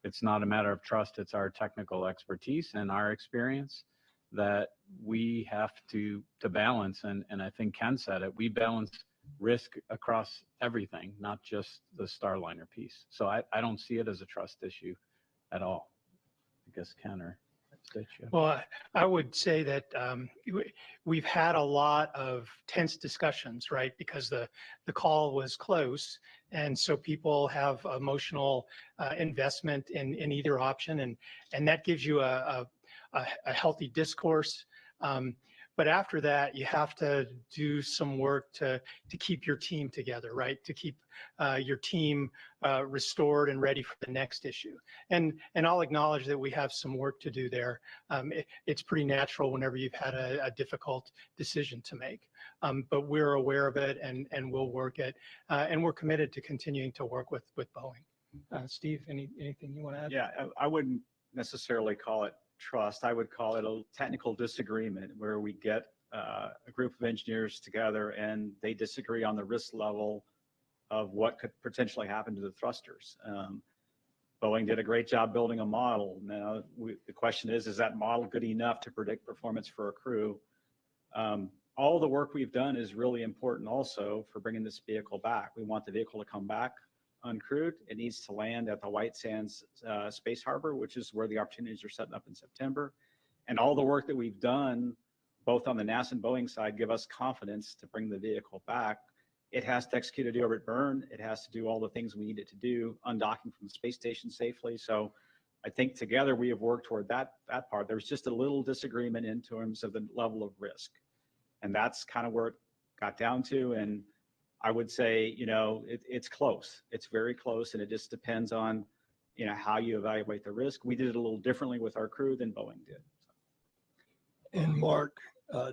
It's not a matter of trust. It's our technical expertise and our experience that we have to balance. And I think Ken said it. We balance risk across everything, not just the Starliner piece. So I don't see it as a trust issue at all. I guess Ken or Stitch. Yeah. Well, I would say that we've had a lot of tense discussions, right? Because the call was close. And so people have emotional investment in either option. And that gives you a healthy discourse. But after that, you have to do some work to keep your team together, right? To keep your team restored and ready for the next issue. And I'll acknowledge that we have some work to do there. It's pretty natural whenever you've had a difficult decision to make. But we're aware of it and we'll work it. And we're committed to continuing to work with Boeing. Steve, anything you want to add? Yeah, I wouldn't necessarily call it trust. I would call it a technical disagreement where we get a group of engineers together and they disagree on the risk level of what could potentially happen to the thrusters. Boeing did a great job building a model. Now, the question is that model good enough to predict performance for a crew? All the work we've done is really important also for bringing this vehicle back. We want the vehicle to come back uncrewed. It needs to land at the White Sands Space Harbor, which is where the opportunities are setting up in September. And all the work that we've done, both on the NASA and Boeing side, give us confidence to bring the vehicle back. It has to execute a deorbit burn. It has to do all the things we need it to do, undocking from the space station safely. So I think together we have worked toward that part. There's just a little disagreement in terms of the level of risk. And that's kind of where it got down to. And I would say, it's close. It's very close, and it just depends on, how you evaluate the risk. We did it a little differently with our crew than Boeing did. And Mark,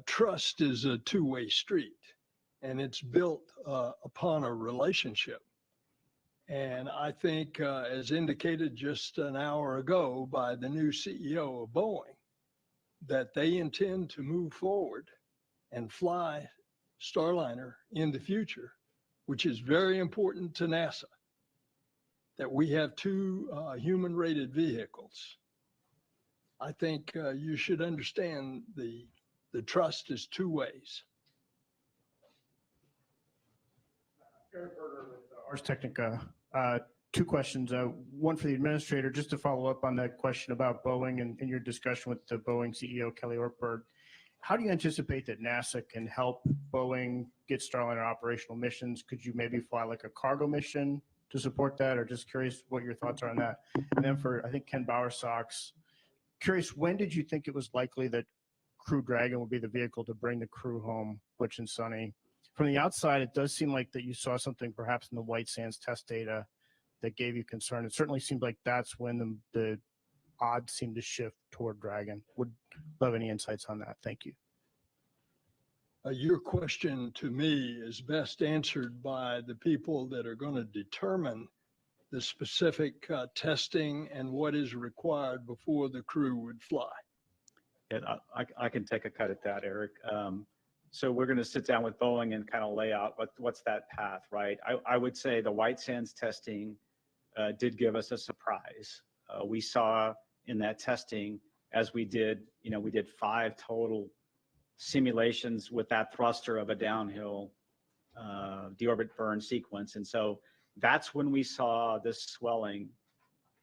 trust is a two-way street, and it's built upon a relationship. And I think, as indicated just an hour ago by the new CEO of Boeing, that they intend to move forward and fly Starliner in the future, which is very important to NASA, that we have two human-rated vehicles. I think you should understand the trust is two ways. Eric Berger with Ars Technica. Two questions. One for the administrator, just to follow up on that question about Boeing and your discussion with the Boeing CEO, Kelly Ortberg. How do you anticipate that NASA can help Boeing get Starliner operational missions? Could you maybe fly like a cargo mission to support that, or just curious what your thoughts are on that? And then for, I think, Ken Bowersox, curious, when did you think it was likely that Crew Dragon would be the vehicle to bring the crew home, Butch and Suni? From the outside, it does seem like that you saw something perhaps in the White Sands test data that gave you concern. It certainly seemed like that's when the odds seemed to shift toward Dragon. Would love any insights on that. Thank you. Your question to me is best answered by the people that are going to determine the specific testing and what is required before the crew would fly. Yeah, I can take a cut at that, Eric. So we're going to sit down with Boeing and kind of lay out what's that path, right? I would say the White Sands testing did give us a surprise. We saw in that testing, as we did 5 total simulations with that thruster of a downhill deorbit burn sequence. And so that's when we saw this swelling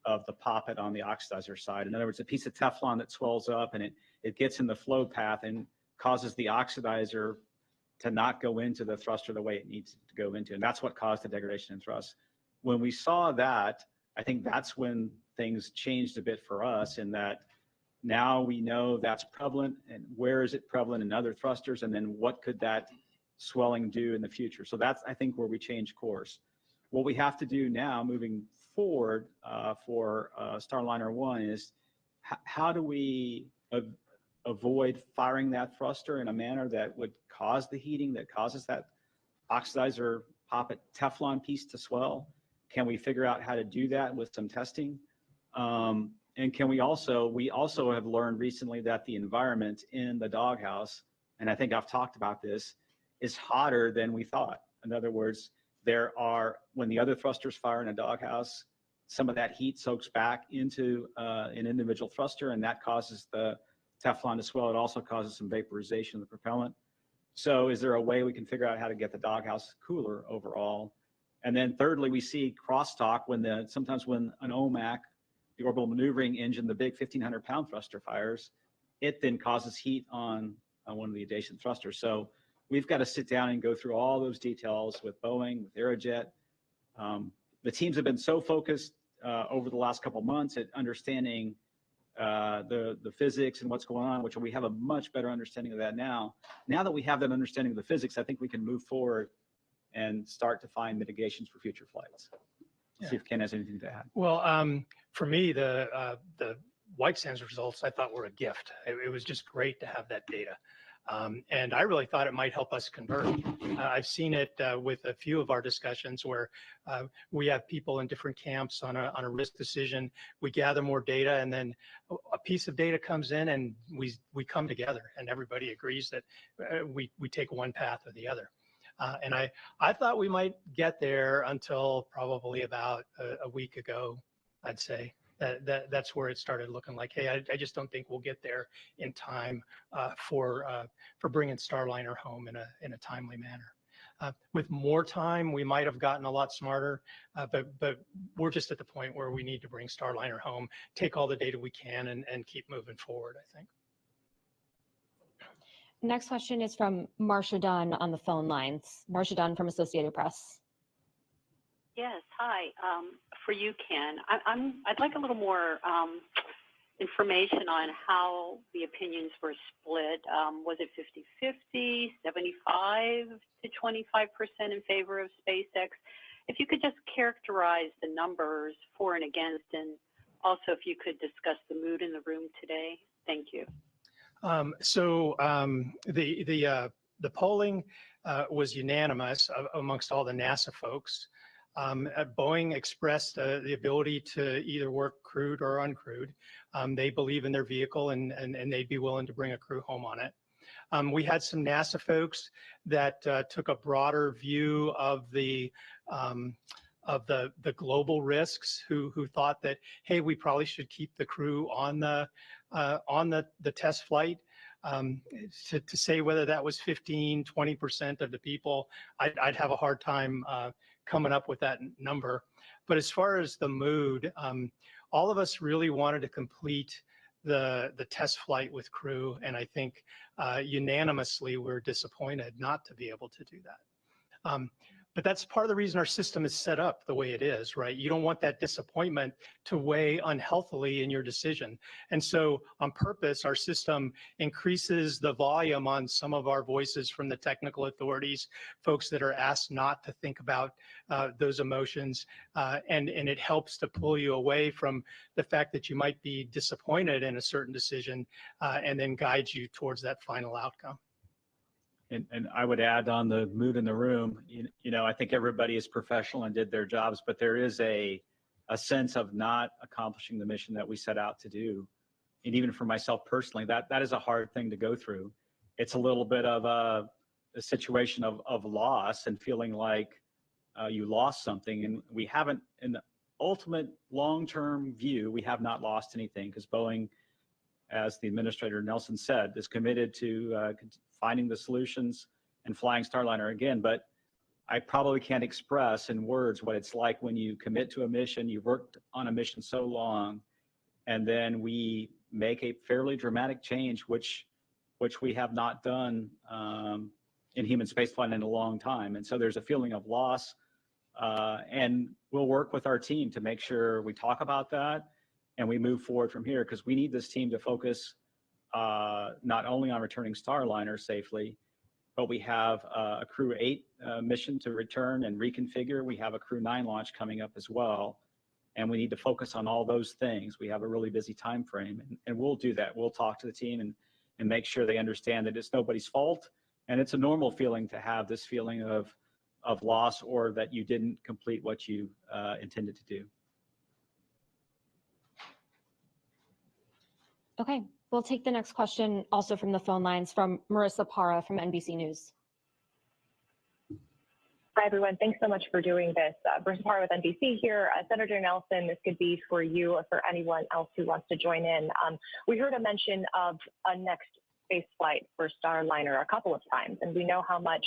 of the poppet on the oxidizer side. In other words, a piece of Teflon that swells up and it gets in the flow path and causes the oxidizer to not go into the thruster the way it needs to go into. And that's what caused the degradation in thrust. When we saw that, I think that's when things changed a bit for us, in that now we know that's prevalent, and where is it prevalent in other thrusters, and then what could that swelling do in the future. So that's, I think, where we change course. What we have to do now moving forward for Starliner 1 is how do we avoid firing that thruster in a manner that would cause the heating, that causes that oxidizer poppet Teflon piece to swell? Can we figure out how to do that with some testing? And can we also have learned recently that the environment in the doghouse, and I think I've talked about this, is hotter than we thought. In other words, when the other thrusters fire in a doghouse, some of that heat soaks back into an individual thruster, and that causes the Teflon to swell. It also causes some vaporization of the propellant. So is there a way we can figure out how to get the doghouse cooler overall? And then thirdly, we see crosstalk sometimes when an OMAC, the orbital maneuvering engine, the big 1,500-pound thruster fires, it then causes heat on one of the adjacent thrusters. So we've got to sit down and go through all those details with Boeing, with Aerojet. The teams have been so focused over the last couple of months at understanding the physics and what's going on, which we have a much better understanding of that now. Now that we have that understanding of the physics, I think we can move forward and start to find mitigations for future flights. Yeah. See if Ken has anything to add. Well, for me, the White Sands results I thought were a gift. It was just great to have that data. And I really thought it might help us convert. I've seen it with a few of our discussions where we have people in different camps on a risk decision. We gather more data, and then a piece of data comes in, and we come together, and everybody agrees that we take one path or the other. And I thought we might get there until probably about a week ago, I'd say. That's where it started looking like, hey, I just don't think we'll get there in time for bringing Starliner home in a timely manner. With more time, we might have gotten a lot smarter, but we're just at the point where we need to bring Starliner home, take all the data we can, and keep moving forward, I think. Next question is from Marcia Dunn on the phone lines. Marcia Dunn from Associated Press. Yes, hi. For you, Ken, I'd like a little more information on how the opinions were split. Was it 50-50, 75 to 25% in favor of SpaceX? If you could just characterize the numbers for and against, and also if you could discuss the mood in the room today. Thank you. The polling was unanimous amongst all the NASA folks. Boeing expressed the ability to either work crewed or uncrewed. They believe in their vehicle, and they'd be willing to bring a crew home on it. We had some NASA folks that took a broader view of the global risks, who thought that, hey, we probably should keep the crew on the test flight. To say whether that was 15, 20% of the people, I'd have a hard time coming up with that number. But as far as the mood, all of us really wanted to complete the test flight with crew, and I think unanimously we're disappointed not to be able to do that. But that's part of the reason our system is set up the way it is, right? You don't want that disappointment to weigh unhealthily in your decision. And so on purpose, our system increases the volume on some of our voices from the technical authorities, folks that are asked not to think about those emotions. And it helps to pull you away from the fact that you might be disappointed in a certain decision and then guide you towards that final outcome. And I would add on the mood in the room, I think everybody is professional and did their jobs, but there is a sense of not accomplishing the mission that we set out to do. And even for myself personally, that is a hard thing to go through. It's a little bit of a situation of loss and feeling like you lost something. And we haven't, in the ultimate long-term view, we have not lost anything, because Boeing, as the administrator Nelson said, is committed to finding the solutions and flying Starliner again. But I probably can't express in words what it's like when you commit to a mission, you've worked on a mission so long, and then we make a fairly dramatic change, which we have not done in human spaceflight in a long time. And so there's a feeling of loss. And we'll work with our team to make sure we talk about that and we move forward from here, because we need this team to focus not only on returning Starliner safely, but we have a Crew 8 mission to return and reconfigure. We have a Crew 9 launch coming up as well. And we need to focus on all those things. We have a really busy time frame, and we'll do that. We'll talk to the team and make sure they understand that it's nobody's fault. And it's a normal feeling to have this feeling of loss, or that you didn't complete what you intended to do. Okay, we'll take the next question also from the phone lines from Marissa Para from NBC News. Hi, everyone. Thanks so much for doing this. Marissa Para with NBC here. Senator Nelson, this could be for you or for anyone else who wants to join in. We heard a mention of a next space flight for Starliner a couple of times, and we know how much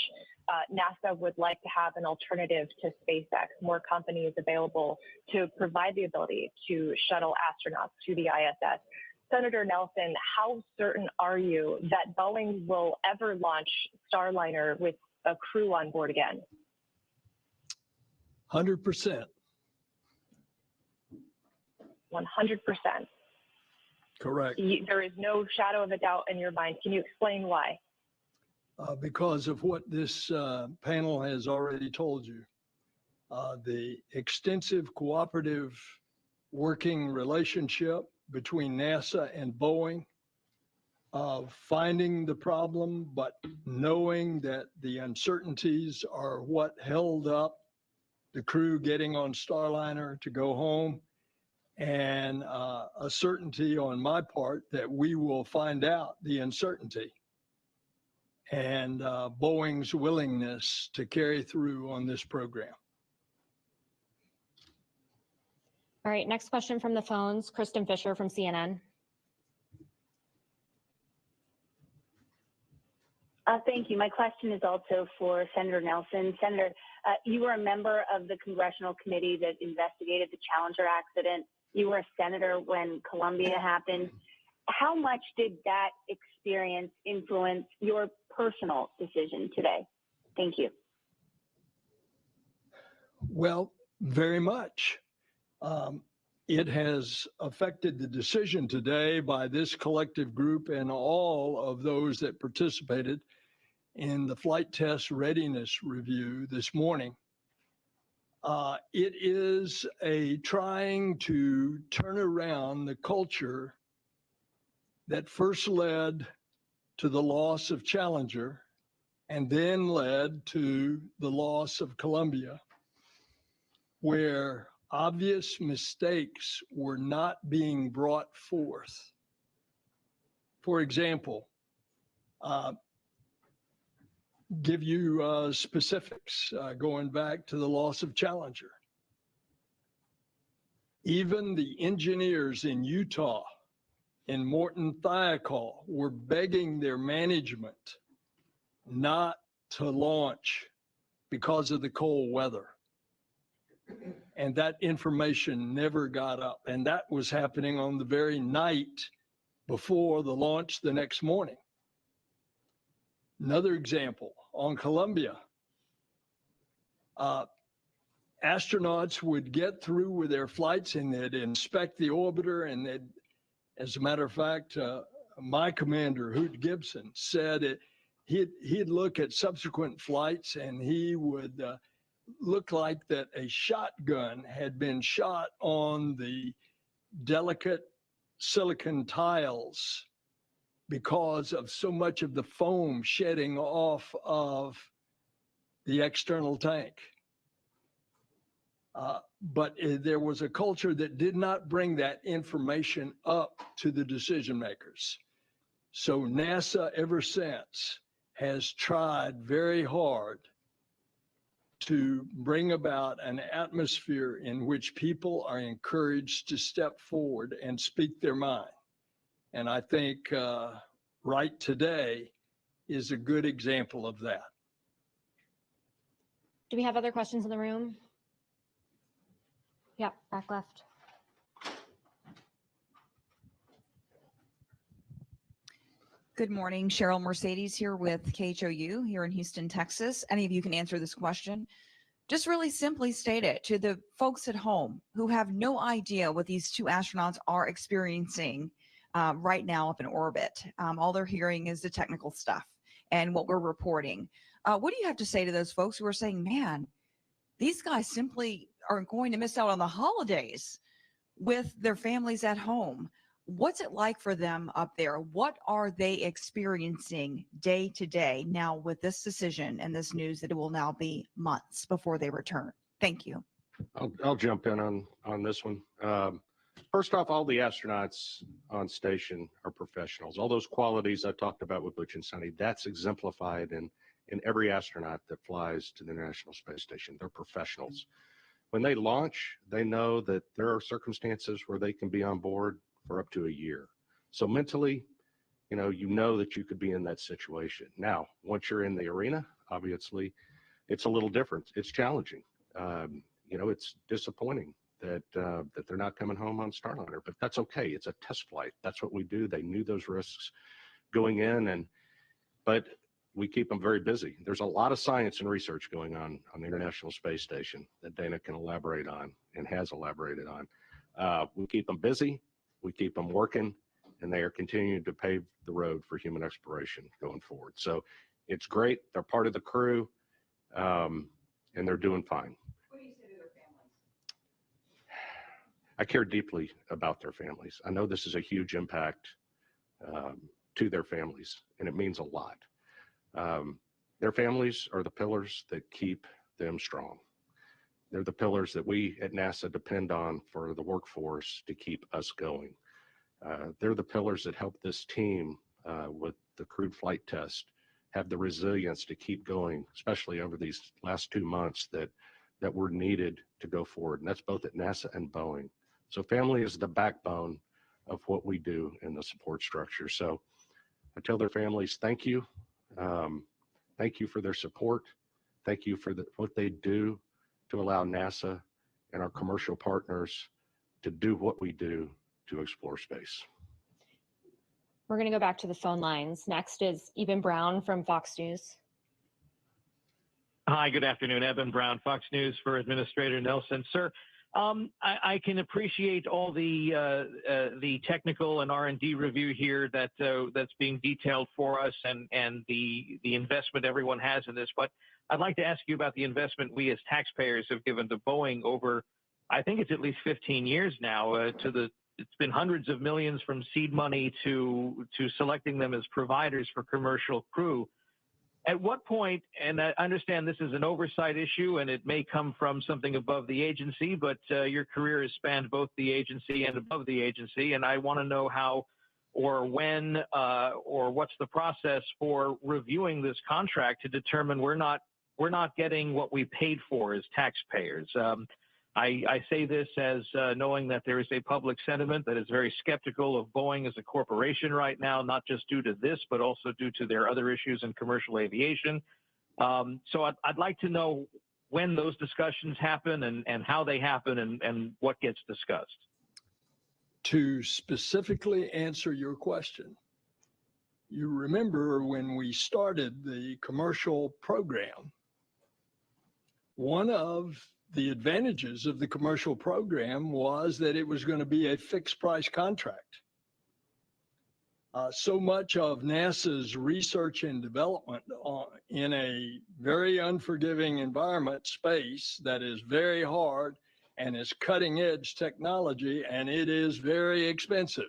NASA would like to have an alternative to SpaceX, more companies available to provide the ability to shuttle astronauts to the ISS. Senator Nelson, how certain are you that Boeing will ever launch Starliner with a crew on board again? 100%. 100%. Correct. There is no shadow of a doubt in your mind. Can you explain why? Because of what this panel has already told you. The extensive cooperative working relationship between NASA and Boeing, of finding the problem, but knowing that the uncertainties are what held up the crew getting on Starliner to go home, and a certainty on my part that we will find out the uncertainty, and Boeing's willingness to carry through on this program. All right, next question from the phones, Kristen Fisher from CNN. Thank you. My question is also for Senator Nelson. Senator, you were a member of the congressional committee that investigated the Challenger accident. You were a senator when Columbia happened. How much did that experience influence your personal decision today? Thank you. Well, very much. It has affected the decision today by this collective group and all of those that participated in the flight test readiness review this morning. It is trying to turn around the culture that first led to the loss of Challenger and then led to the loss of Columbia, where obvious mistakes were not being brought forth. For example, give you specifics going back to the loss of Challenger. Even the engineers in Utah, in Morton Thiokol, were begging their management not to launch because of the cold weather. And that information never got up. And that was happening on the very night before the launch the next morning. Another example, on Columbia, astronauts would get through with their flights and they'd inspect the orbiter, and they'd, as a matter of fact, my commander, Hoot Gibson, said he'd look at subsequent flights and he would look like that a shotgun had been shot on the delicate silicon tiles because of so much of the foam shedding off of the external tank. But there was a culture that did not bring that information up to the decision makers. So NASA ever since has tried very hard to bring about an atmosphere in which people are encouraged to step forward and speak their mind. And I think right today is a good example of that. Do we have other questions in the room? Yeah, back left. Good morning, Cheryl Mercedes here with KHOU here in Houston, Texas. Any of you can answer this question. Just really simply state it to the folks at home who have no idea what these two astronauts are experiencing right now up in orbit. All they're hearing is the technical stuff and what we're reporting. What do you have to say to those folks who are saying, man, these guys simply are going to miss out on the holidays with their families at home? What's it like for them up there? What are they experiencing day to day now with this decision and this news that it will now be months before they return? Thank you. I'll jump in on this one. First off, all the astronauts on station are professionals. All those qualities I talked about with Butch and Suni, that's exemplified in every astronaut that flies to the International Space Station. They're professionals. When they launch, they know that there are circumstances where they can be on board for up to a year. So mentally, you know that you could be in that situation. Now, once you're in the arena, obviously, it's a little different. It's challenging. It's disappointing that they're not coming home on Starliner, but that's okay. It's a test flight. That's what we do. They knew those risks going in, but we keep them very busy. There's a lot of science and research going on the International Space Station that Dana can elaborate on and has elaborated on. We keep them busy. We keep them working, and they are continuing to pave the road for human exploration going forward. So it's great. They're part of the crew, and they're doing fine. What do you say to their families? I care deeply about their families. I know this is a huge impact to their families, and it means a lot. Their families are the pillars that keep them strong. They're the pillars that we at NASA depend on for the workforce to keep us going. They're the pillars that help this team with the crewed flight test have the resilience to keep going, especially over these last 2 months that were needed to go forward. And that's both at NASA and Boeing. So family is the backbone of what we do in the support structure. So I tell their families, thank you. Thank you for their support. Thank you for what they do to allow NASA and our commercial partners to do what we do to explore space. We're going to go back to the phone lines. Next is Eben Brown from Fox News. Hi, good afternoon. Eben Brown, Fox News for Administrator Nelson. Sir, I can appreciate all the technical and R&D review here that's being detailed for us and the investment everyone has in this. But I'd like to ask you about the investment we as taxpayers have given to Boeing over, I think it's at least 15 years now. It's been hundreds of millions from seed money to selecting them as providers for commercial crew. At what point, and I understand this is an oversight issue and it may come from something above the agency, but your career has spanned both the agency and above the agency, and I want to know how or when or what's the process for reviewing this contract to determine we're not getting what we paid for as taxpayers. I say this as knowing that there is a public sentiment that is very skeptical of Boeing as a corporation right now, not just due to this, but also due to their other issues in commercial aviation. So I'd like to know when those discussions happen and how they happen and what gets discussed. To specifically answer your question, you remember when we started the commercial program, one of the advantages of the commercial program was that it was going to be a fixed price contract. So much of NASA's research and development in a very unforgiving environment, space, that is very hard and is cutting edge technology, and it is very expensive.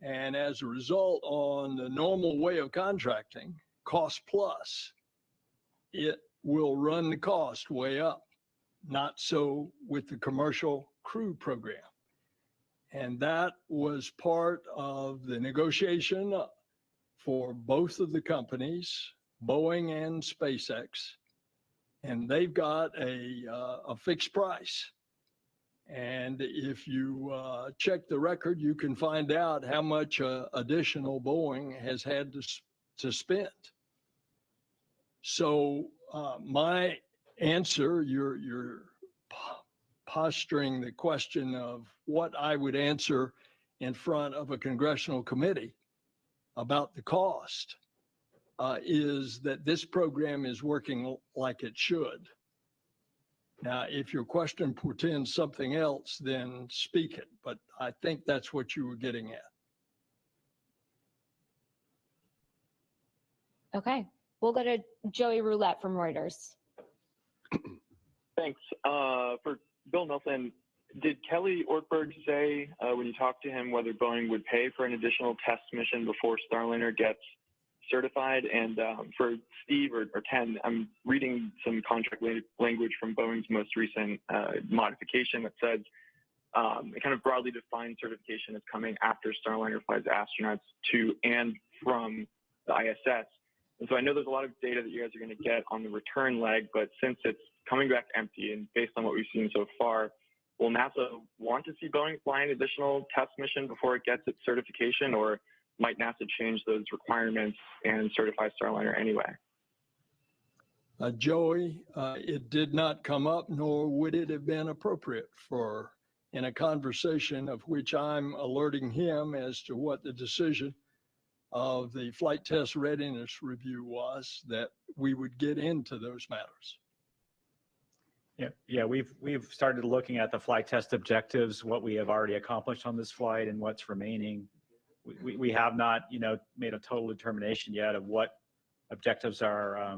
And as a result, on the normal way of contracting, cost plus, it will run the cost way up. Not so with the commercial crew program. And that was part of the negotiation for both of the companies, Boeing and SpaceX. And they've got a fixed price. And if you check the record, you can find out how much additional Boeing has had to spend. So my answer, you're posturing the question of what I would answer in front of a congressional committee. about the cost is that this program is working like it should. Now, if your question portends something else, then speak it, but I think that's what you were getting at. Okay, we'll go to Joey Roulette from Reuters. Thanks. For Bill Nelson, did Kelly Ortberg say when you talked to him whether Boeing would pay for an additional test mission before Starliner gets certified? And for Steve or Ken, I'm reading some contract language from Boeing's most recent modification that says it kind of broadly defines certification as coming after Starliner flies astronauts to and from the ISS. And so I know there's a lot of data that you guys are going to get on the return leg, but since it's coming back empty and based on what we've seen so far, will NASA want to see Boeing fly an additional test mission before it gets its certification, or might NASA change those requirements and certify Starliner anyway? Joey, it did not come up, nor would it have been appropriate for in a conversation of which I'm alerting him as to what the decision of the flight test readiness review was, that we would get into those matters. Yeah, we've started looking at the flight test objectives, what we have already accomplished on this flight and what's remaining. We have not, made a total determination yet of what objectives are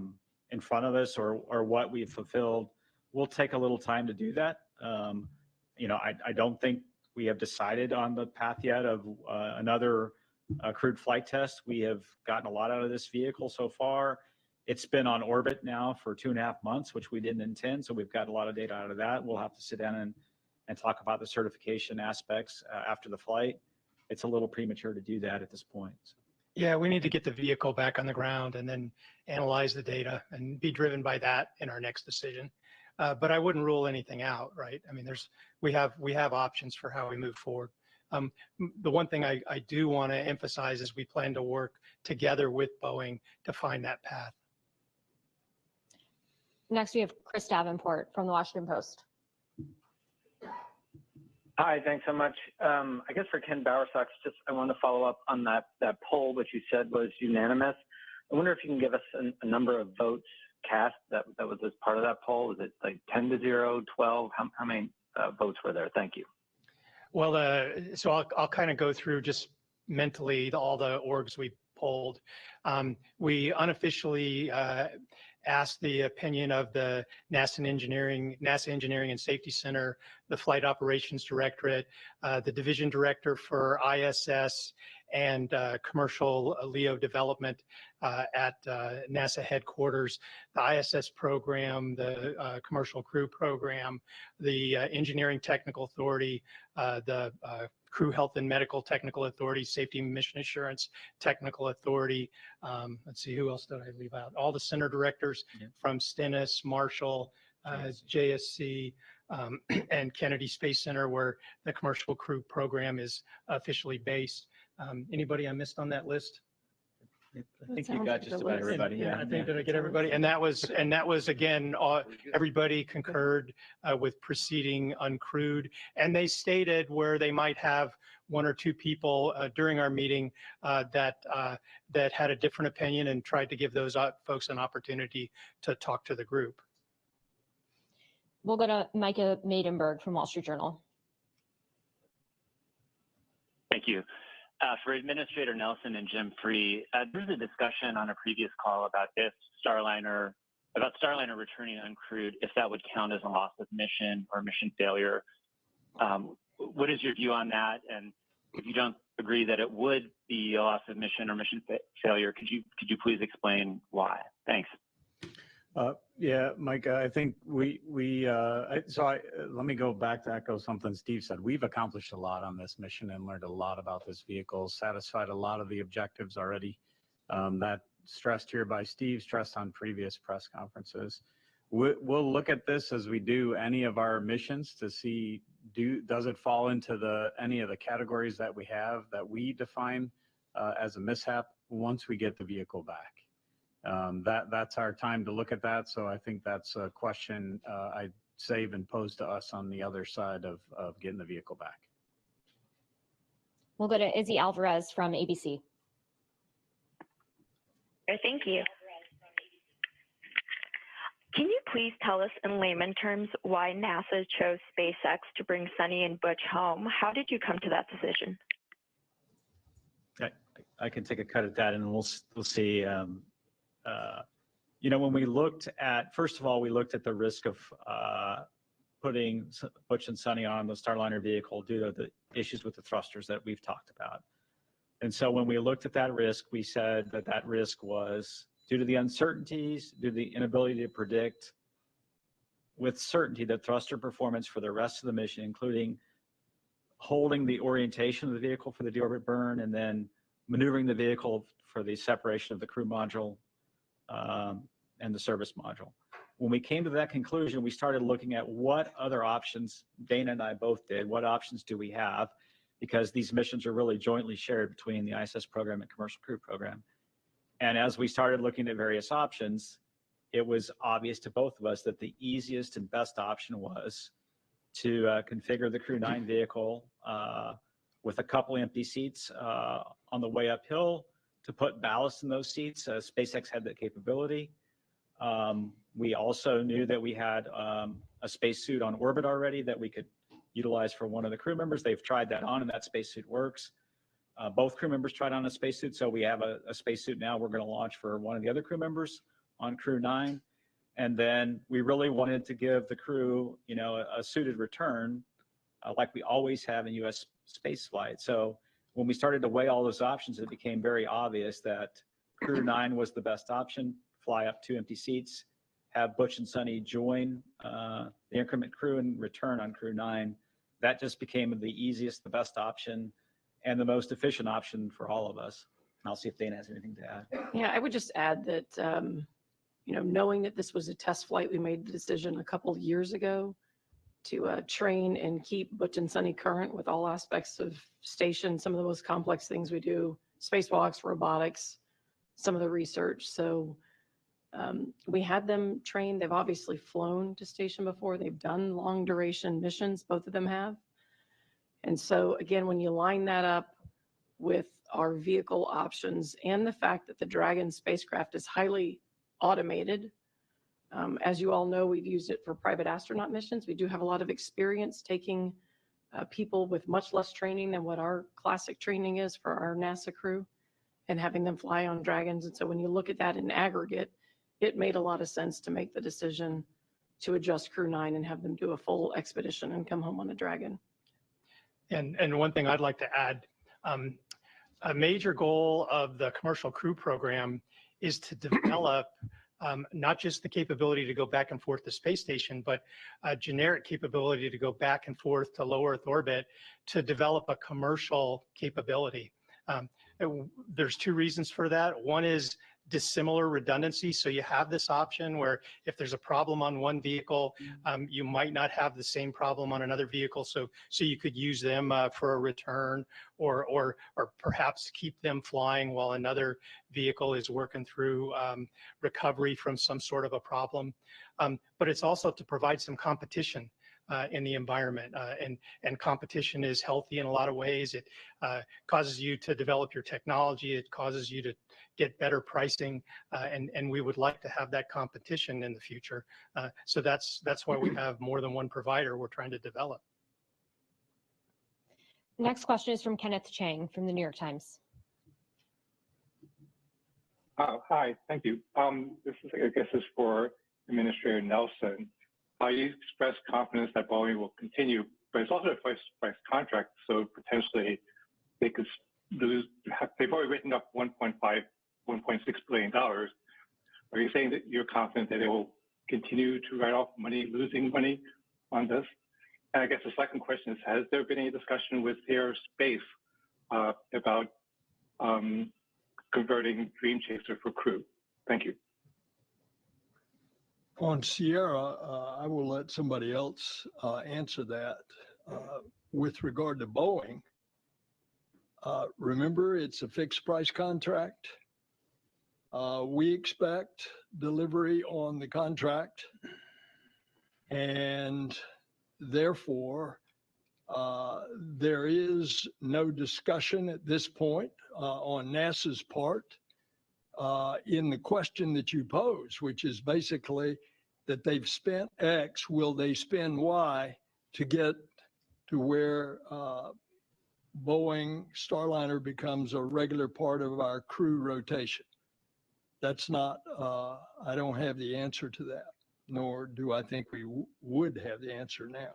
in front of us or what we've fulfilled. We'll take a little time to do that. I don't think we have decided on the path yet of another crewed flight test. We have gotten a lot out of this vehicle so far. It's been on orbit now for 2.5 months, which we didn't intend. So we've got a lot of data out of that. We'll have to sit down and talk about the certification aspects after the flight. It's a little premature to do that at this point. Yeah, we need to get the vehicle back on the ground and then analyze the data and be driven by that in our next decision. But I wouldn't rule anything out, right? I mean, we have options for how we move forward. The one thing I do want to emphasize is we plan to work together with Boeing to find that path. Next, we have Chris Davenport from the Washington Post. Hi, thanks so much. I guess for Ken Bowersox, I want to follow up on that poll, which you said was unanimous. I wonder if you can give us a number of votes cast that was as part of that poll. Was it like 10-0, 12? How many votes were there? Thank you. Well, so I'll kind of go through just mentally all the orgs we polled. We unofficially asked the opinion of the NASA Engineering and Safety Center, the Flight Operations Directorate, the Division Director for ISS and Commercial LEO Development at NASA headquarters, the ISS program, the Commercial Crew Program, the Engineering Technical Authority, the Crew Health and Medical Technical Authority, Safety and Mission Assurance Technical Authority. Let's see, who else did I leave out? All the center directors from Stennis, Marshall, JSC, and Kennedy Space Center, where the Commercial Crew Program is officially based. Anybody I missed on that list? I think you got just about everybody. Yeah, I think did I get everybody? And that was again, everybody concurred with proceeding uncrewed, and they stated where they might have one or two people during our meeting that had a different opinion and tried to give those folks an opportunity to talk to the group. We'll go to Micah Maidenberg from Wall Street Journal. Thank you. For Administrator Nelson and Jim Free, there was a discussion on a previous call about Starliner returning uncrewed, if that would count as a loss of mission or mission failure. What is your view on that? And if you don't agree that it would be a loss of mission or mission failure, could you please explain why? Thanks. Yeah, Mike, I think let me go back to echo something Steve said. We've accomplished a lot on this mission and learned a lot about this vehicle, satisfied a lot of the objectives already. That stressed here by Steve, stressed on previous press conferences. We'll look at this as we do any of our missions to see, does it fall into any of the categories that we have that we define as a mishap once we get the vehicle back. That's our time to look at that. So I think that's a question I'd save and pose to us on the other side of getting the vehicle back. We'll go to Izzy Alvarez from ABC. Thank you. Can you please tell us in layman terms why NASA chose SpaceX to bring Suni and Butch home? How did you come to that decision? I can take a cut at that, and we'll see. You know, when we looked at, first of all, we looked at the risk of putting Butch and Suni on the Starliner vehicle due to the issues with the thrusters that we've talked about. And so when we looked at that risk, we said that that risk was due to the uncertainties, due to the inability to predict with certainty the thruster performance for the rest of the mission, including holding the orientation of the vehicle for the deorbit burn and then maneuvering the vehicle for the separation of the crew module and the service module. When we came to that conclusion, we started looking at what other options, Dana and I both did, what options do we have? Because these missions are really jointly shared between the ISS program and commercial crew program. And as we started looking at various options, it was obvious to both of us that the easiest and best option was to configure the Crew 9 vehicle with a couple empty seats on the way uphill to put ballast in those seats. SpaceX had that capability. We also knew that we had a spacesuit on orbit already that we could utilize for one of the crew members. They've tried that on, and that spacesuit works. Both crew members tried on a spacesuit, so we have a spacesuit now we're going to launch for one of the other crew members on Crew 9. And then we really wanted to give the crew, you know, a suited return like we always have in U.S. space flight. So when we started to weigh all those options, it became very obvious that Crew 9 was the best option. Fly up 2 empty seats, have Butch and Suni join the increment crew and return on Crew 9. That just became the easiest, the best option, and the most efficient option for all of us. And I'll see if Dana has anything to add. Yeah, I would just add that, you know, knowing that this was a test flight, we made the decision a couple of years ago to train and keep Butch and Suni current with all aspects of station, some of the most complex things we do, spacewalks, robotics, some of the research. So we had them trained. They've obviously flown to station before. They've done long duration missions, both of them have. And so again, when you line that up with our vehicle options and the fact that the Dragon spacecraft is highly automated, as you all know, we've used it for private astronaut missions. We do have a lot of experience taking people with much less training than what our classic training is for our NASA crew and having them fly on Dragons. And so when you look at that in aggregate, it made a lot of sense to make the decision to adjust Crew 9 and have them do a full expedition and come home on a Dragon. And one thing I'd like to add, a major goal of the commercial crew program is to develop not just the capability to go back and forth to space station, but a generic capability to go back and forth to low Earth orbit to develop a commercial capability. There's 2 reasons for that. One is dissimilar redundancy. So you have this option where if there's a problem on one vehicle, you might not have the same problem on another vehicle. So you could use them for a return or perhaps keep them flying while another vehicle is working through recovery from some sort of a problem. But it's also to provide some competition in the environment. And competition is healthy in a lot of ways. It causes you to develop your technology. It causes you to get better pricing. And we would like to have that competition in the future. So that's why we have more than one provider we're trying to develop. Next question is from Kenneth Chang from the New York Times. Hi, thank you. This is, I guess, is for Administrator Nelson. You expressed confidence that Boeing will continue, but it's also a price contract, so potentially they could lose. They've already written up $1.6 billion. Are you saying that you're confident that they will continue to write off money, losing money on this? And I guess the second question is, has there been any discussion with Air Space about converting Dream Chaser for crew? Thank you. On Sierra, I will let somebody else answer that. With regard to Boeing, remember, it's a fixed price contract. We expect delivery on the contract, and therefore, there is no discussion at this point on NASA's part in the question that you pose, which is basically that they've spent X, will they spend Y to get to where Boeing Starliner becomes a regular part of our crew rotation? That's not, I don't have the answer to that, nor do I think we would have the answer now.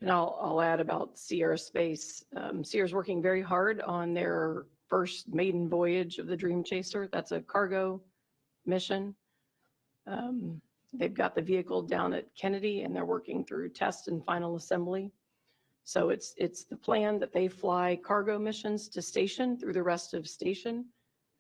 And I'll add about Sierra Space. Sierra's working very hard on their first maiden voyage of the Dream Chaser. That's a cargo mission. They've got the vehicle down at Kennedy and they're working through test and final assembly. So it's the plan that they fly cargo missions to station through the rest of station.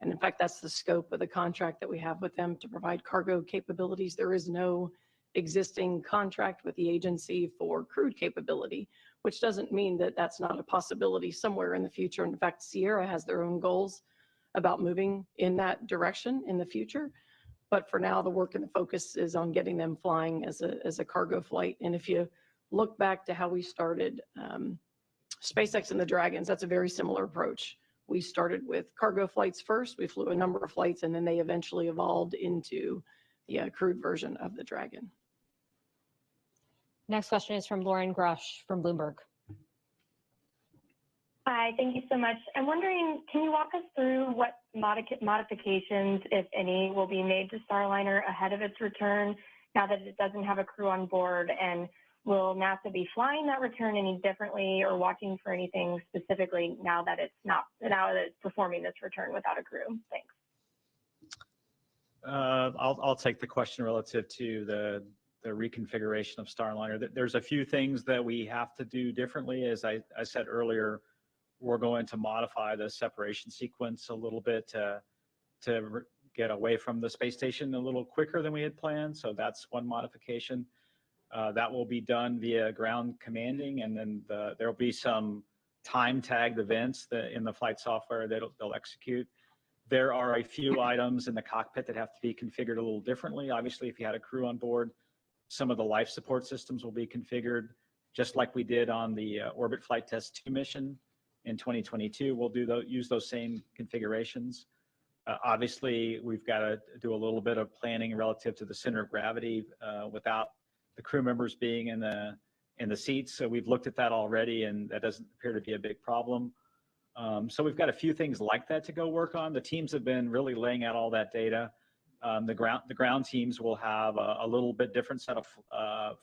And in fact, that's the scope of the contract that we have with them to provide cargo capabilities. There is no existing contract with the agency for crewed capability, which doesn't mean that that's not a possibility somewhere in the future. In fact, Sierra has their own goals about moving in that direction in the future. But for now, the work and the focus is on getting them flying as a cargo flight. And if you look back to how we started SpaceX and the Dragons, that's a very similar approach. We started with cargo flights first. We flew a number of flights, and then they eventually evolved into the crewed version of the Dragon. Next question is from Lauren Grush from Bloomberg. Hi, thank you so much. I'm wondering, can you walk us through what modifications, if any, will be made to Starliner ahead of its return now that it doesn't have a crew on board? And will NASA be flying that return any differently or watching for anything specifically now that it's performing this return without a crew? Thanks. I'll take the question relative to the reconfiguration of Starliner. There's a few things that we have to do differently. As I said earlier, we're going to modify the separation sequence a little bit to get away from the space station a little quicker than we had planned. So that's one modification. That will be done via ground commanding, and then there will be some time-tagged events in the flight software that they'll execute. There are a few items in the cockpit that have to be configured a little differently. Obviously, if you had a crew on board, some of the life support systems will be configured, just like we did on the Orbit Flight Test 2 mission in 2022. We'll use those same configurations. Obviously, we've got to do a little bit of planning relative to the center of gravity without the crew members being in the seats. So we've looked at that already, and that doesn't appear to be a big problem. So we've got a few things like that to go work on. The teams have been really laying out all that data. The ground teams will have a little bit different set of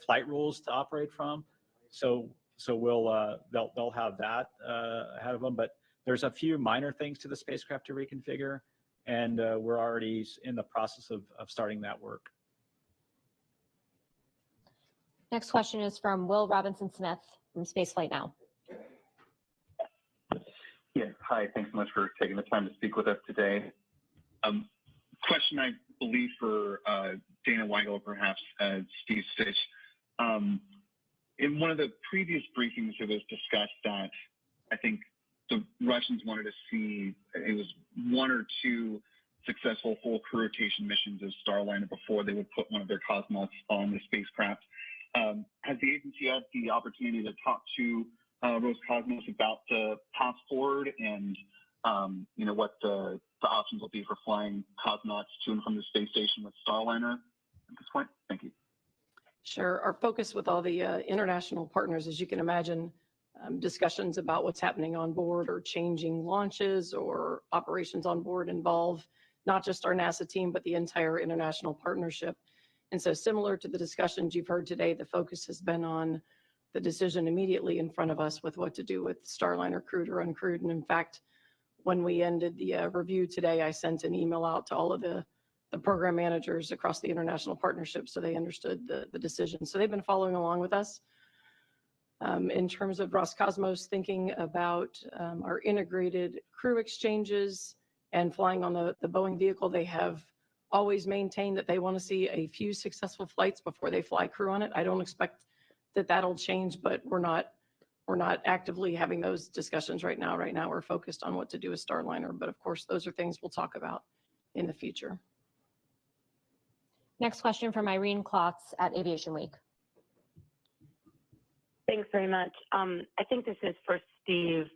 flight rules to operate from. So they'll have that ahead of them. But there's a few minor things to the spacecraft to reconfigure, and we're already in the process of starting that work. Next question is from Will Robinson-Smith from Spaceflight Now. Yeah, hi, thanks so much for taking the time to speak with us today. Question, I believe, for Dana Weigel, or perhaps Steve Stitch. In one of the previous briefings, it was discussed that I think the Russians wanted to see, it was 1 or 2 successful full crew rotation missions of Starliner before they would put one of their cosmonauts on the spacecraft. Has the agency had the opportunity to talk to Roscosmos about the path forward and what the options will be for flying cosmonauts to and from the space station with Starliner at this point? Thank you. Sure. Our focus with all the international partners, as you can imagine, discussions about what's happening on board or changing launches or operations on board involve not just our NASA team, but the entire international partnership. And so similar to the discussions you've heard today, the focus has been on the decision immediately in front of us with what to do with Starliner crewed or uncrewed. And in fact, when we ended the review today, I sent an email out to all of the program managers across the international partnership so they understood the decision. So they've been following along with us. In terms of Roscosmos thinking about our integrated crew exchanges and flying on the Boeing vehicle, they have always maintained that they want to see a few successful flights before they fly crew on it. I don't expect that that'll change, but we're not actively having those discussions right now. Right now, we're focused on what to do with Starliner, but of course, those are things we'll talk about in the future. Next question from Irene Klotz at Aviation Week. Thanks very much. I think this is for Steve.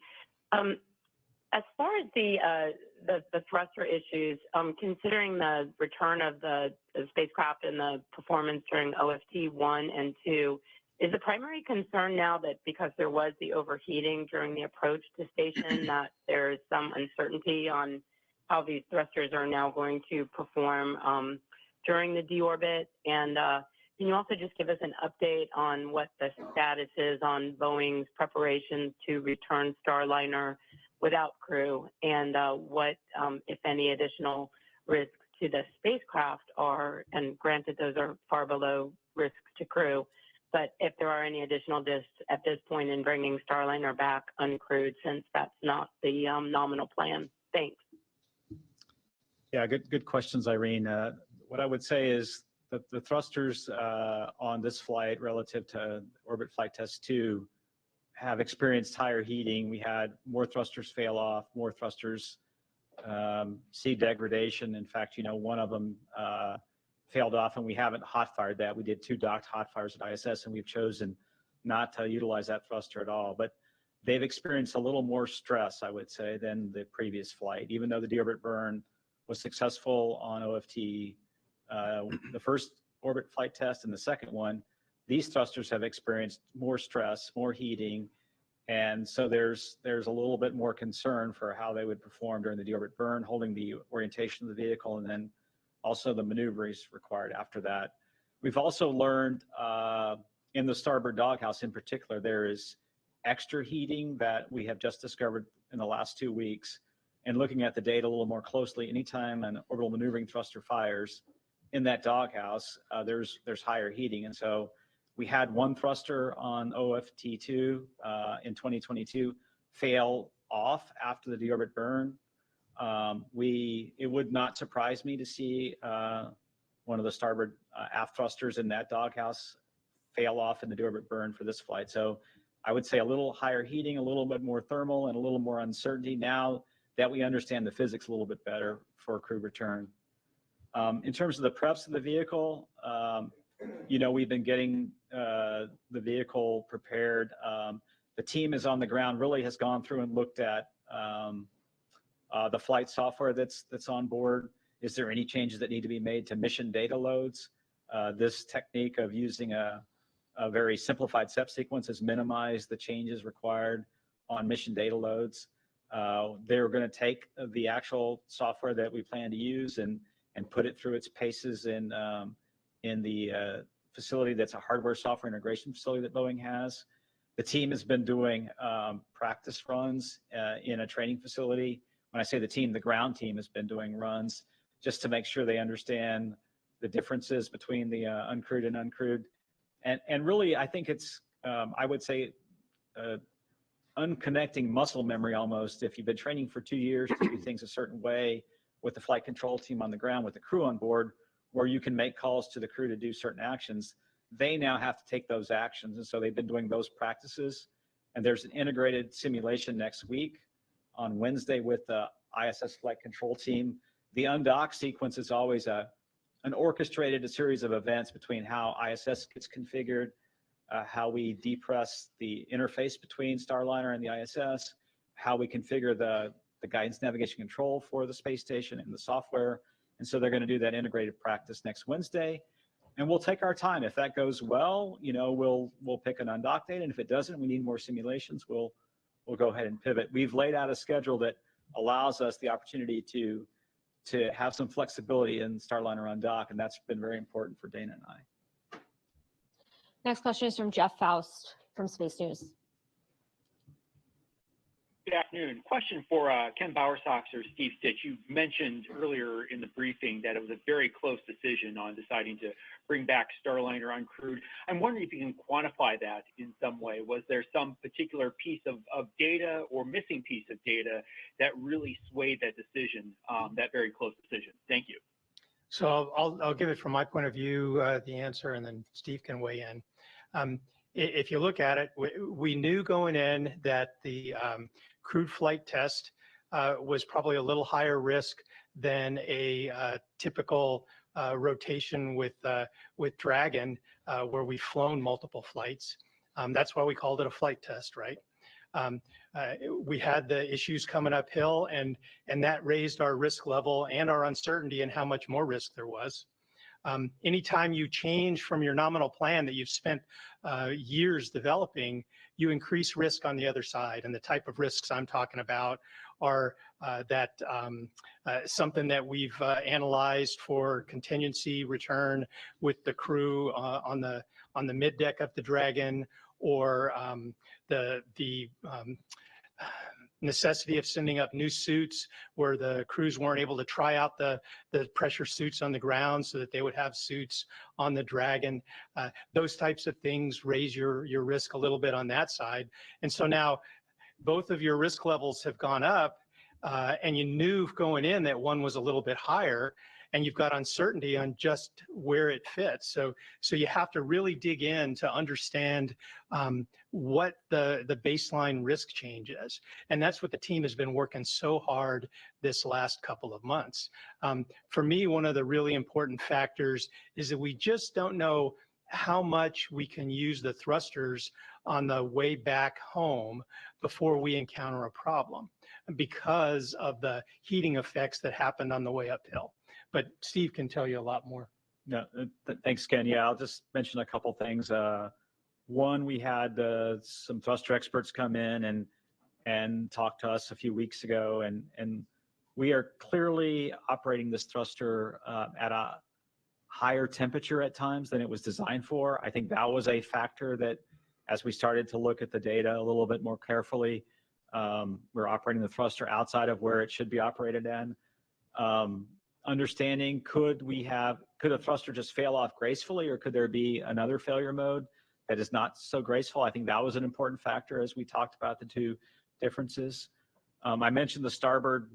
As far as the the thruster issues, considering the return of the spacecraft and the performance during OFT 1 and 2, is the primary concern now that because there was the overheating during the approach to station, that there's some uncertainty on how these thrusters are now going to perform during the deorbit? And can you also just give us an update on what the status is on Boeing's preparations to return Starliner without crew, and what, if any, additional risks to the spacecraft are, and granted those are far below risks to crew, but if there are any additional risks at this point in bringing Starliner back uncrewed, since that's not the nominal plan? Thanks. Yeah, good questions, Irene. What I would say is that the thrusters on this flight relative to Orbit Flight Test 2 have experienced higher heating. We had more thrusters fail off, more thrusters see degradation. In fact, one of them failed off, and we haven't hot fired that. We did 2 docked hot fires at ISS, and we've chosen not to utilize that thruster at all. But they've experienced a little more stress, I would say, than the previous flight. Even though the deorbit burn was successful on OFT, the first orbit flight test and the second one, these thrusters have experienced more stress, more heating, and so there's a little bit more concern for how they would perform during the deorbit burn, holding the orientation of the vehicle, and then also the maneuvers required after that. We've also learned in the starboard doghouse in particular, there is extra heating that we have just discovered in the last 2 weeks. And looking at the data a little more closely, anytime an orbital maneuvering thruster fires in that doghouse, there's higher heating. And so we had one thruster on OFT2 in 2022 fail off after the deorbit burn. It would not surprise me to see one of the starboard aft thrusters in that doghouse fail off in the deorbit burn for this flight. So I would say a little higher heating, a little bit more thermal, and a little more uncertainty now that we understand the physics a little bit better for crew return. In terms of the preps of the vehicle, we've been getting the vehicle prepared. The team is on the ground, really has gone through and looked at the flight software that's on board. Is there any changes that need to be made to mission data loads? This technique of using a very simplified SEP sequence has minimized the changes required on mission data loads. They're going to take the actual software that we plan to use and put it through its paces in the facility that's a hardware software integration facility that Boeing has. The team has been doing practice runs in a training facility. When I say the team, the ground team has been doing runs just to make sure they understand the differences between the uncrewed and uncrewed. And really, I think it's, I would say, unconnecting muscle memory almost. If you've been training for 2 years to do things a certain way with the flight control team on the ground, with the crew on board, where you can make calls to the crew to do certain actions, they now have to take those actions. And so they've been doing those practices. And there's an integrated simulation next week on Wednesday with the ISS flight control team. The undock sequence is always an orchestrated series of events between how ISS gets configured, how we depress the interface between Starliner and the ISS, how we configure the guidance navigation control for the space station and the software. And so they're going to do that integrated practice next Wednesday. And we'll take our time. If that goes well, we'll pick an undock date. And if it doesn't, we need more simulations, we'll go ahead and pivot. We've laid out a schedule that allows us the opportunity to have some flexibility in Starliner undock, and that's been very important for Dana and I. Next question is from Jeff Faust from Space News. Good afternoon. Question for Ken Bowersox or Steve Stitch. You mentioned earlier in the briefing that it was a very close decision on deciding to bring back Starliner uncrewed. I'm wondering if you can quantify that in some way. Was there some particular piece of data or missing piece of data that really swayed that decision, that very close decision? Thank you. So I'll give it from my point of view, the answer, and then Steve can weigh in. If you look at it, we knew going in that the crewed flight test was probably a little higher risk than a typical rotation with Dragon, where we've flown multiple flights. That's why we called it a flight test, right? we had the issues coming uphill, and that raised our risk level and our uncertainty in how much more risk there was. Anytime you change from your nominal plan that you've spent years developing, you increase risk on the other side. And the type of risks I'm talking about are something that we've analyzed for contingency return with the crew on the mid deck of the Dragon, or the necessity of sending up new suits where the crews weren't able to try out the pressure suits on the ground so that they would have suits on the Dragon. Those types of things raise your risk a little bit on that side. And so now both of your risk levels have gone up, and you knew going in that one was a little bit higher, and you've got uncertainty on just where it fits. So you have to really dig in to understand what the baseline risk change is. And that's what the team has been working so hard this last couple of months. For me, one of the really important factors is that we just don't know how much we can use the thrusters on the way back home before we encounter a problem, because of the heating effects that happened on the way uphill. But Steve can tell you a lot more. No, thanks, Ken. Yeah, I'll just mention a couple things. One, we had some thruster experts come in and talk to us a few weeks ago, and we are clearly operating this thruster at a higher temperature at times than it was designed for. I think that was a factor that, as we started to look at the data a little bit more carefully, we're operating the thruster outside of where it should be operated in. Understanding, could a thruster just fail off gracefully, or could there be another failure mode that is not so graceful? I think that was an important factor as we talked about the two differences. I mentioned the starboard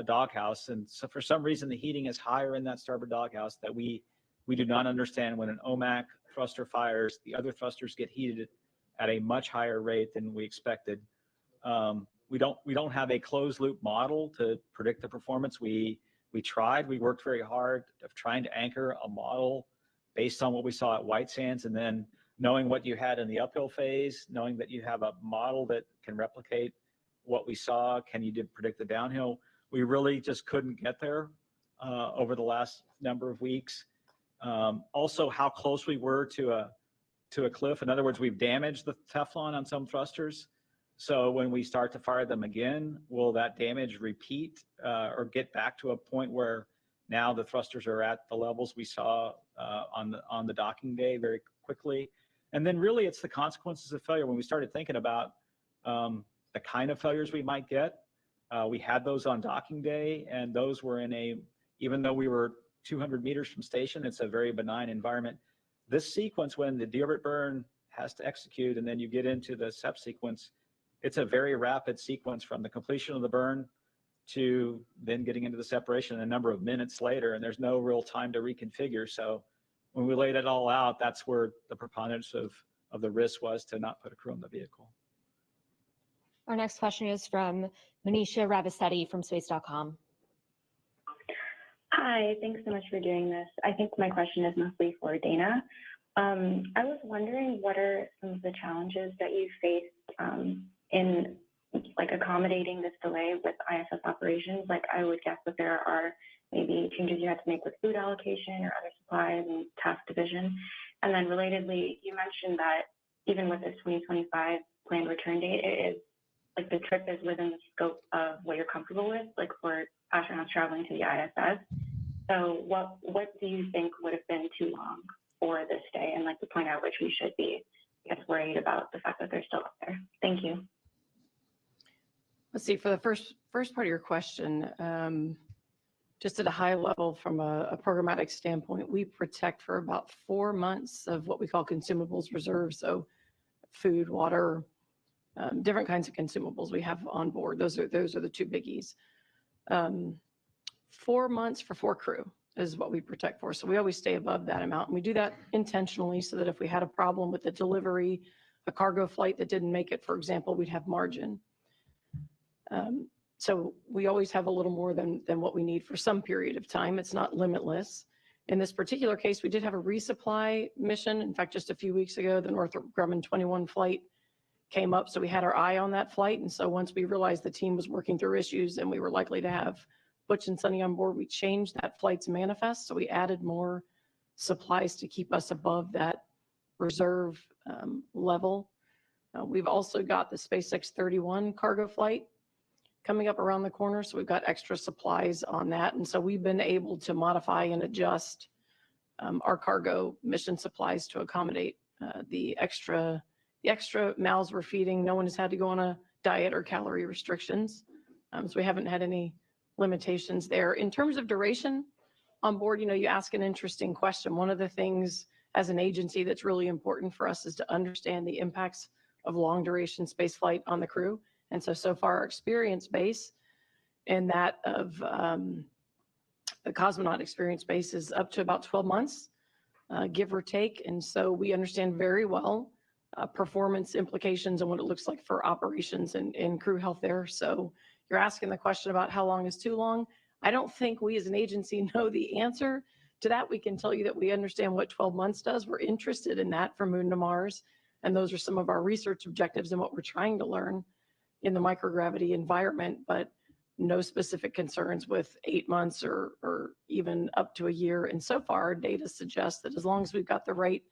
doghouse, and so for some reason the heating is higher in that starboard doghouse that we do not understand. When an OMAC thruster fires, the other thrusters get heated at a much higher rate than we expected. We don't have a closed loop model to predict the performance. We worked very hard of trying to anchor a model based on what we saw at White Sands, and then knowing what you had in the uphill phase, knowing that you have a model that can replicate what we saw. Can you predict the downhill? We really just couldn't get there over the last number of weeks. Also, how close we were to a cliff. In other words, we've damaged the Teflon on some thrusters. So when we start to fire them again, will that damage repeat or get back to a point where now the thrusters are at the levels we saw on the docking day very quickly? And then really it's the consequences of failure. When we started thinking about the kind of failures we might get, we had those on docking day, and those were even though we were 200 meters from station, it's a very benign environment. This sequence, when the deorbit burn has to execute and then you get into the SEP sequence, it's a very rapid sequence from the completion of the burn to then getting into the separation a number of minutes later, and there's no real time to reconfigure. So when we laid it all out, that's where the preponderance of the risk was to not put a crew on the vehicle. Our next question is from Manisha Ravisetti from space.com. Hi, thanks so much for doing this. I think my question is mostly for Dana. I was wondering, what are some of the challenges that you faced in accommodating this delay with ISS operations? I would guess that there are maybe changes you had to make with food allocation or other supplies and task division. And then relatedly, you mentioned that even with this 2025 planned return date, it is the trip is within the scope of what you're comfortable with, for astronauts traveling to the ISS. So what do you think would have been too long for this day, and the point at which we should be, I guess, worried about the fact that they're still up there? Thank you. Let's see, for the first part of your question, just at a high level from a programmatic standpoint, we protect for about 4 months of what we call consumables reserves. So food, water, different kinds of consumables we have on board. Those are the two biggies. 4 months for 4 crew is what we protect for. So we always stay above that amount. And we do that intentionally so that if we had a problem with the delivery, a cargo flight that didn't make it, for example, we'd have margin. So we always have a little more than what we need for some period of time. It's not limitless. In this particular case, we did have a resupply mission. In fact, just a few weeks ago, the Northrop Grumman 21 flight came up. So we had our eye on that flight. And so once we realized the team was working through issues and we were likely to have Butch and Suni on board, we changed that flight's manifest. So we added more supplies to keep us above that reserve level. We've also got the SpaceX 31 cargo flight coming up around the corner. So we've got extra supplies on that. And so we've been able to modify and adjust our cargo mission supplies to accommodate the extra mouths we're feeding. No one has had to go on a diet or calorie restrictions. So we haven't had any limitations there. In terms of duration on board, you ask an interesting question. One of the things as an agency that's really important for us is to understand the impacts of long duration space flight on the crew. And so far our experience base and that of the cosmonaut experience base is up to about 12 months, give or take. And so we understand very well performance implications and what it looks like for operations and crew health there. So you're asking the question about how long is too long. I don't think we as an agency know the answer to that. We can tell you that we understand what 12 months does. We're interested in that for Moon to Mars. And those are some of our research objectives and what we're trying to learn in the microgravity environment, but no specific concerns with 8 months or even up to a year. And so far, our data suggests that as long as we've got the right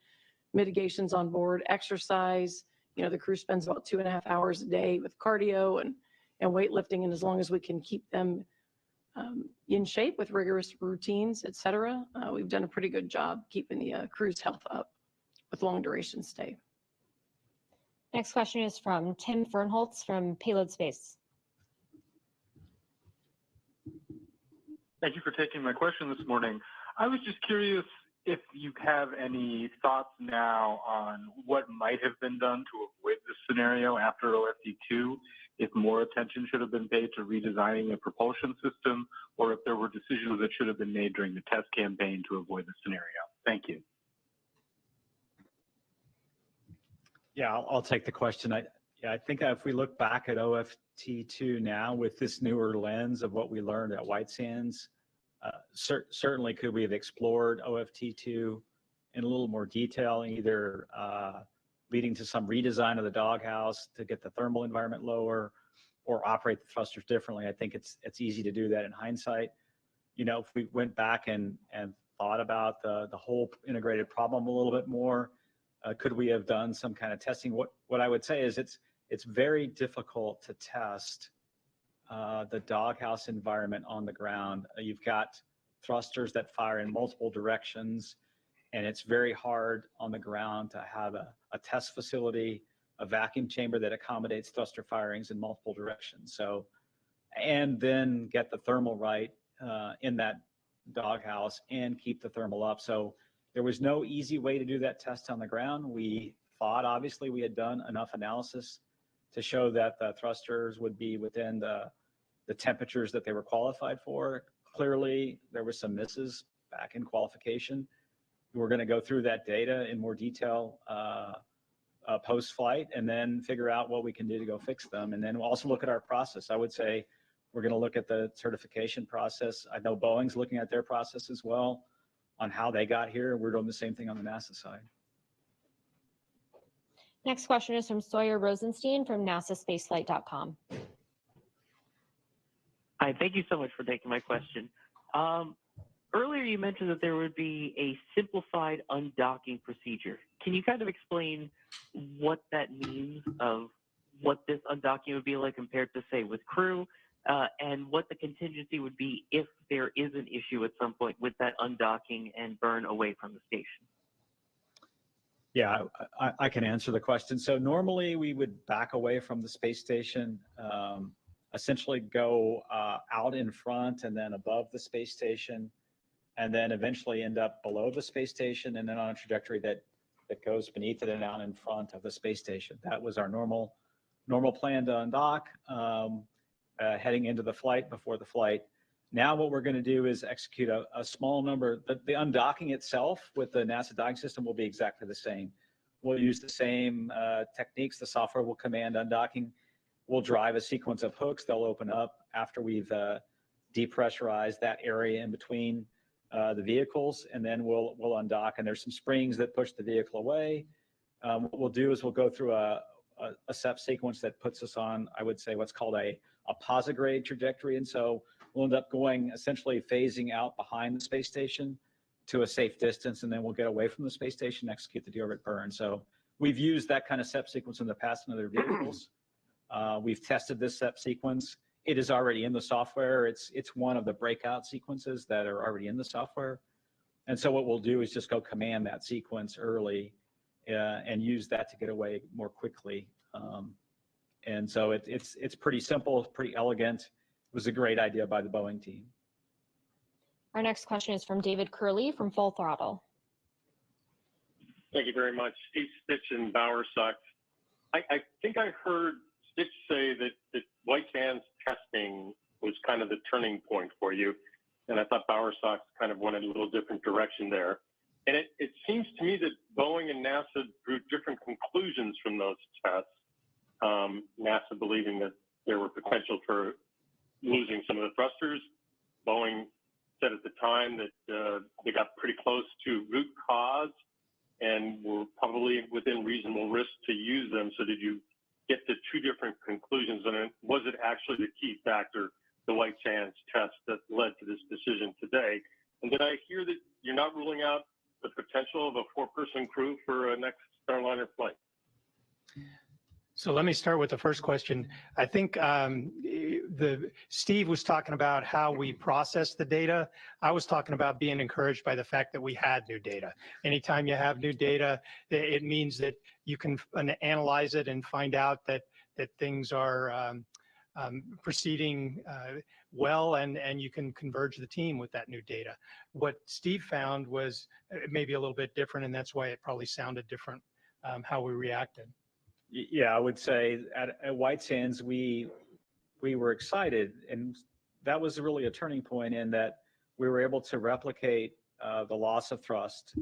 mitigations on board, exercise, the crew spends about 2.5 hours a day with cardio and weightlifting. And as long as we can keep them in shape with rigorous routines, et cetera, we've done a pretty good job keeping the crew's health up with long duration stay. Next question is from Tim Fernholtz from Payload Space. Thank you for taking my question this morning. I was just curious if you have any thoughts now on what might have been done to avoid this scenario after OFT2, if more attention should have been paid to redesigning the propulsion system, or if there were decisions that should have been made during the test campaign to avoid the scenario. Thank you. Yeah, I'll take the question. I think if we look back at OFT2 now with this newer lens of what we learned at White Sands, certainly could we have explored OFT2 in a little more detail, either leading to some redesign of the doghouse to get the thermal environment lower or operate the thrusters differently. I think it's easy to do that in hindsight. If we went back and thought about the whole integrated problem a little bit more, could we have done some kind of testing? What I would say is it's very difficult to test the doghouse environment on the ground. You've got thrusters that fire in multiple directions, and it's very hard on the ground to have a test facility, a vacuum chamber that accommodates thruster firings in multiple directions. So, and then get the thermal right in that doghouse and keep the thermal up. So there was no easy way to do that test on the ground. We thought, obviously, we had done enough analysis to show that the thrusters would be within the temperatures that they were qualified for. Clearly, there were some misses back in qualification. We're going to go through that data in more detail post-flight and then figure out what we can do to go fix them. And then we'll also look at our process. I would say we're going to look at the certification process. I know Boeing's looking at their process as well on how they got here. We're doing the same thing on the NASA side. Next question is from Sawyer Rosenstein from NASASpaceflight.com. Hi, thank you so much for taking my question. Earlier you mentioned that there would be a simplified undocking procedure. Can you kind of explain what that means, of what this undocking would be like compared to, say, with crew, and what the contingency would be if there is an issue at some point with that undocking and burn away from the station? Yeah, I can answer the question. So normally we would back away from the space station, essentially go out in front and then above the space station, and then eventually end up below the space station and then on a trajectory that goes beneath it and out in front of the space station. That was our normal plan to undock, heading into the flight, before the flight. Now what we're going to do is execute a small number. The undocking itself with the NASA docking system will be exactly the same. We'll use the same techniques. The software will command undocking. We'll drive a sequence of hooks. They'll open up after we've depressurized that area in between the vehicles, and then we'll undock. And there's some springs that push the vehicle away. What we'll do is we'll go through a a SEP sequence that puts us on, I would say, what's called a posigrade trajectory. And so we'll end up going essentially phasing out behind the space station to a safe distance, and then we'll get away from the space station, execute the deorbit burn. So we've used that kind of SEP sequence in the past in other vehicles. We've tested this SEP sequence. It is already in the software. It's one of the breakout sequences that are already in the software. And so what we'll do is just go command that sequence early and use that to get away more quickly. And so it's pretty simple, pretty elegant. It was a great idea by the Boeing team. Our next question is from David Curley from Full Throttle. Thank you very much. Steve Stitch and Bowersox. I think I heard Stitch say that White Sands testing was kind of the turning point for you. And I thought Bowersox kind of went in a little different direction there. And it seems to me that Boeing and NASA drew different conclusions from those tests. NASA believing that there were potential for losing some of the thrusters. Boeing said at the time that they got pretty close to root cause and were probably within reasonable risk to use them. So did you get to two different conclusions? And was it actually the key factor, the White Sands test, that led to this decision today? And did I hear that you're not ruling out the potential of a 4-person crew for a next Starliner flight? So let me start with the first question. I think Steve was talking about how we process the data. I was talking about being encouraged by the fact that we had new data. Anytime you have new data, it means that you can analyze it and find out that things are proceeding well, and you can converge the team with that new data. What Steve found was maybe a little bit different, and that's why it probably sounded different how we reacted. Yeah, I would say at White Sands, we were excited, and that was really a turning point in that we were able to replicate the loss of thrust.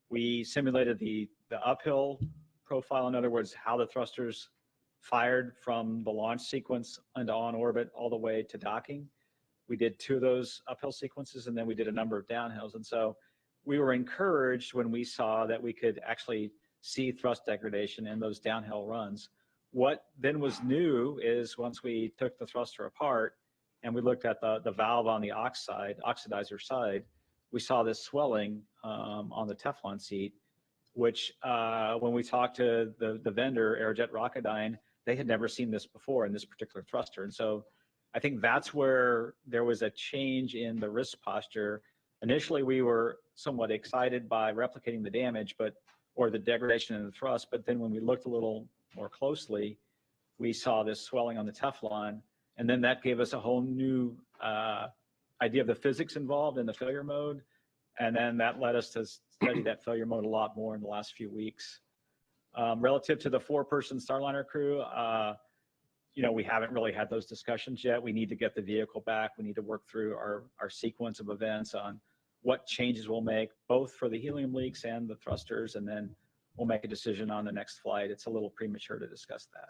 We simulated the uphill profile, in other words, how the thrusters fired from the launch sequence into on orbit all the way to docking. We did 2 of those uphill sequences, and then we did a number of downhills. And so we were encouraged when we saw that we could actually see thrust degradation in those downhill runs. What then was new is once we took the thruster apart and we looked at the valve on the oxidizer side, we saw this swelling on the Teflon seat, which when we talked to the vendor, Aerojet Rocketdyne, they had never seen this before in this particular thruster. And so I think that's where there was a change in the risk posture. Initially, we were somewhat excited by replicating the damage, or the degradation in the thrust. But then when we looked a little more closely, we saw this swelling on the Teflon. And then that gave us a whole new idea of the physics involved in the failure mode. And then that led us to study that failure mode a lot more in the last few weeks. Relative to the 4-person Starliner crew, we haven't really had those discussions yet. We need to get the vehicle back. We need to work through our sequence of events on what changes we'll make, both for the helium leaks and the thrusters, and then we'll make a decision on the next flight. It's a little premature to discuss that.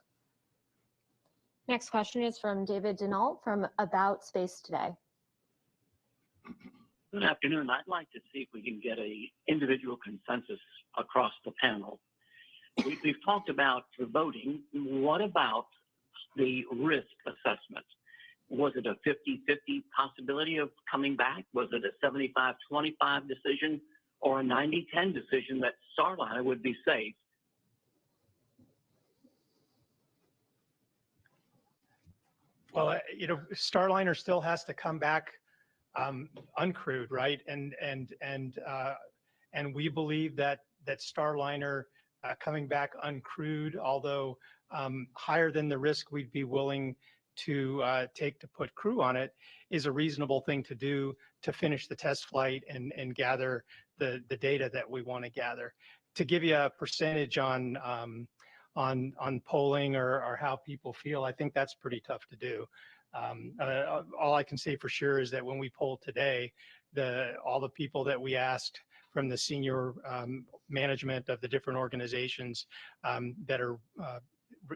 Next question is from David Denault from About Space Today. Good afternoon. I'd like to see if we can get a individual consensus across the panel. We've talked about the voting. What about the risk assessment? Was it a 50-50 possibility of coming back? Was it a 75-25 decision or a 90-10 decision that Starliner would be safe? Well, Starliner still has to come back uncrewed, right? And we believe that Starliner coming back uncrewed, although higher than the risk we'd be willing to take to put crew on it, is a reasonable thing to do to finish the test flight and gather the data that we want to gather. To give you a percentage on polling or how people feel, I think that's pretty tough to do. All I can say for sure is that when we polled today, all the people that we asked from the senior management of the different organizations that are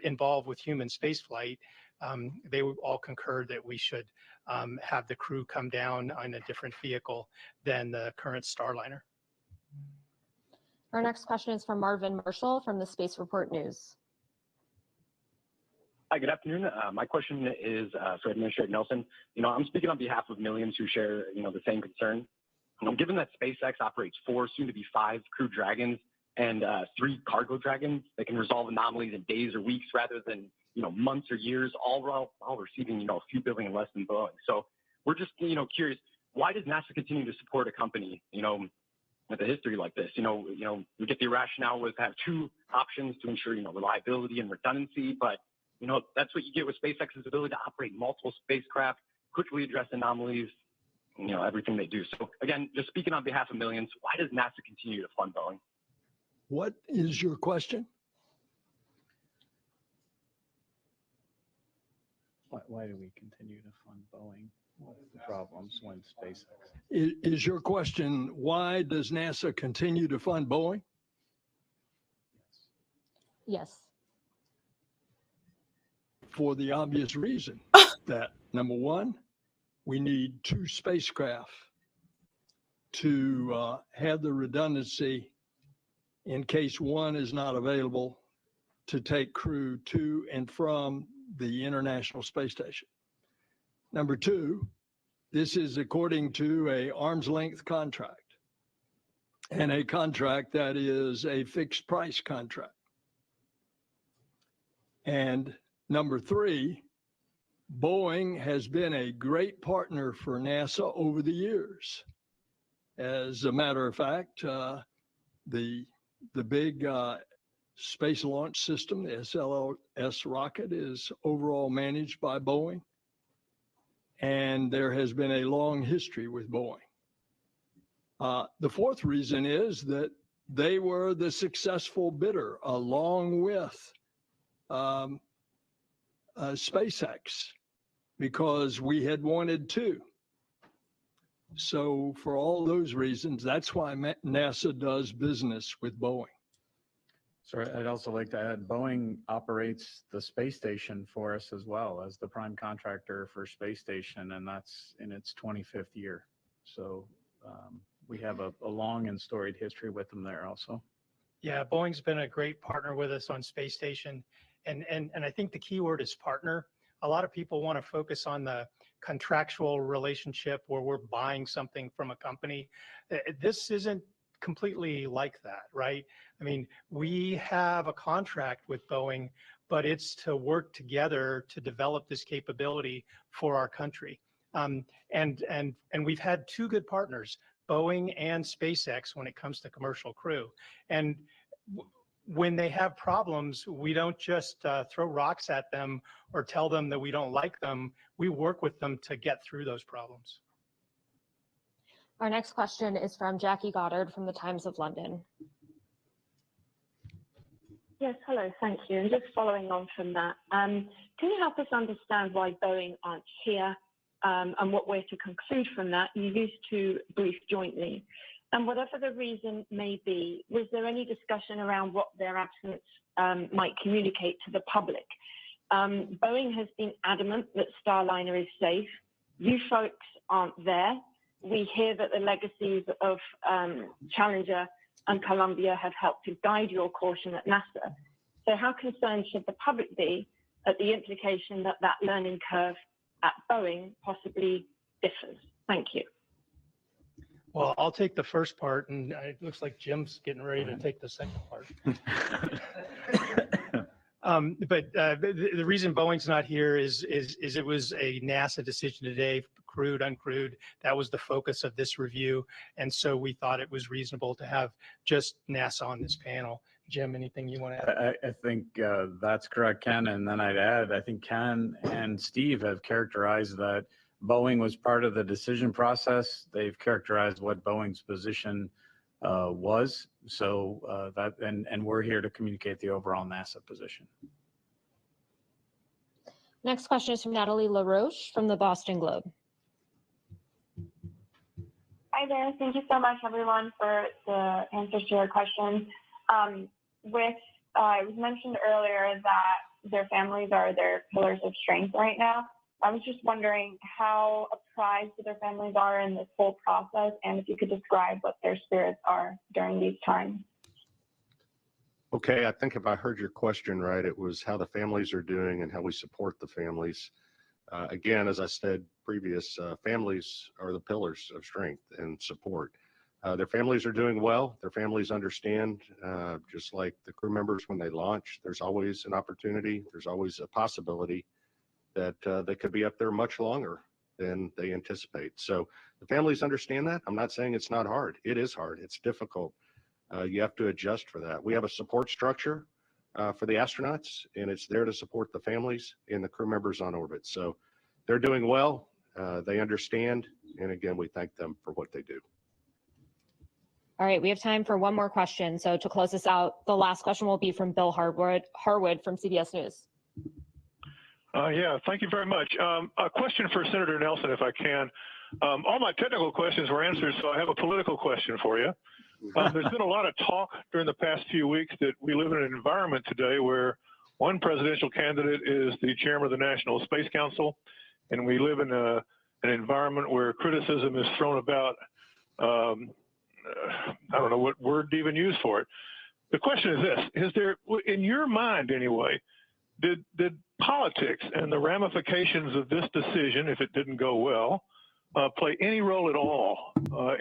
involved with human spaceflight, they all concurred that we should have the crew come down on a different vehicle than the current Starliner. Our next question is from Marvin Marshall from the Space Report News. Hi, good afternoon. My question is for Administrator Nelson. I'm speaking on behalf of millions who share, the same concern. Given that SpaceX operates 4, soon to be 5 Crew Dragons and 3 Cargo Dragons that can resolve anomalies in days or weeks rather than, months or years, all while receiving, a few billion less than Boeing. So we're just, curious, why does NASA continue to support a company, with a history like this? We get the rationale was to have 2 options to ensure, reliability and redundancy, but that's what you get with SpaceX's ability to operate multiple spacecraft, quickly address anomalies, everything they do. So again, just speaking on behalf of millions, why does NASA continue to fund Boeing? What is your question? Why do we continue to fund Boeing? What's the problems when SpaceX? Is your question, why does NASA continue to fund Boeing? Yes. For the obvious reason that, number one, we need 2 spacecraft to have the redundancy in case one is not available to take crew to and from the International Space Station. Number 2, this is according to an arm's length contract, and a contract that is a fixed price contract. And number 3, Boeing has been a great partner for NASA over the years. As a matter of fact, the big space launch system, the SLS rocket, is overall managed by Boeing. And there has been a long history with Boeing. The 4th reason is that they were the successful bidder along with SpaceX, because we had wanted 2. So for all those reasons, that's why NASA does business with Boeing. So I'd also like to add, Boeing operates the space station for us as well as the prime contractor for space station, and that's in its 25th year. So we have a long and storied history with them there also. Yeah, Boeing's been a great partner with us on space station. And I think the key word is partner. A lot of people want to focus on the contractual relationship where we're buying something from a company. This isn't completely like that, right? I mean, we have a contract with Boeing, but it's to work together to develop this capability for our country. And we've had 2 good partners, Boeing and SpaceX, when it comes to commercial crew. And when they have problems, we don't just throw rocks at them or tell them that we don't like them. We work with them to get through those problems. Our next question is from Jackie Goddard from the Times of London. Yes, hello, thank you. And just following on from that, can you help us understand why Boeing aren't here and what we're to conclude from that? You used to brief jointly. And whatever the reason may be, was there any discussion around what their absence might communicate to the public? Boeing has been adamant that Starliner is safe. You folks aren't there. We hear that the legacies of Challenger and Columbia have helped to guide your caution at NASA. So how concerned should the public be at the implication that that learning curve at Boeing possibly differs? Thank you. Well, I'll take the first part, and it looks like Jim's getting ready to take the second part. But the reason Boeing's not here is it was a NASA decision today, crewed, uncrewed. That was the focus of this review. And so we thought it was reasonable to have just NASA on this panel. Jim, anything you want to add? I think that's correct, Ken. And then I'd add, I think Ken and Steve have characterized that Boeing was part of the decision process. They've characterized what Boeing's position was. So and we're here to communicate the overall NASA position. Next question is from Natalie LaRoche from the Boston Globe. Hi there. Thank you so much, everyone, for the answers to our questions. It was mentioned earlier that their families are their pillars of strength right now. I was just wondering how apprised their families are in this whole process, and if you could describe what their spirits are during these times. Okay, I think if I heard your question right, it was how the families are doing and how we support the families. Again, as I said previous, families are the pillars of strength and support. Their families are doing well. Their families understand, just like the crew members when they launch, there's always an opportunity. There's always a possibility that they could be up there much longer than they anticipate. So the families understand that. I'm not saying it's not hard. It is hard. It's difficult. You have to adjust for that. We have a support structure for the astronauts, and it's there to support the families and the crew members on orbit. So they're doing well. They understand. And again, we thank them for what they do. All right, we have time for one more question. So to close this out, the last question will be from Bill Harwood from CBS News. Yeah, thank you very much. A question for Senator Nelson, if I can. All my technical questions were answered, so I have a political question for you. There's been a lot of talk during the past few weeks that we live in an environment today where one presidential candidate is the chairman of the National Space Council, and we live in an environment where criticism is thrown about. I don't know what word to even use for it. The question is this: is there, in your mind anyway, did politics and the ramifications of this decision, if it didn't go well, play any role at all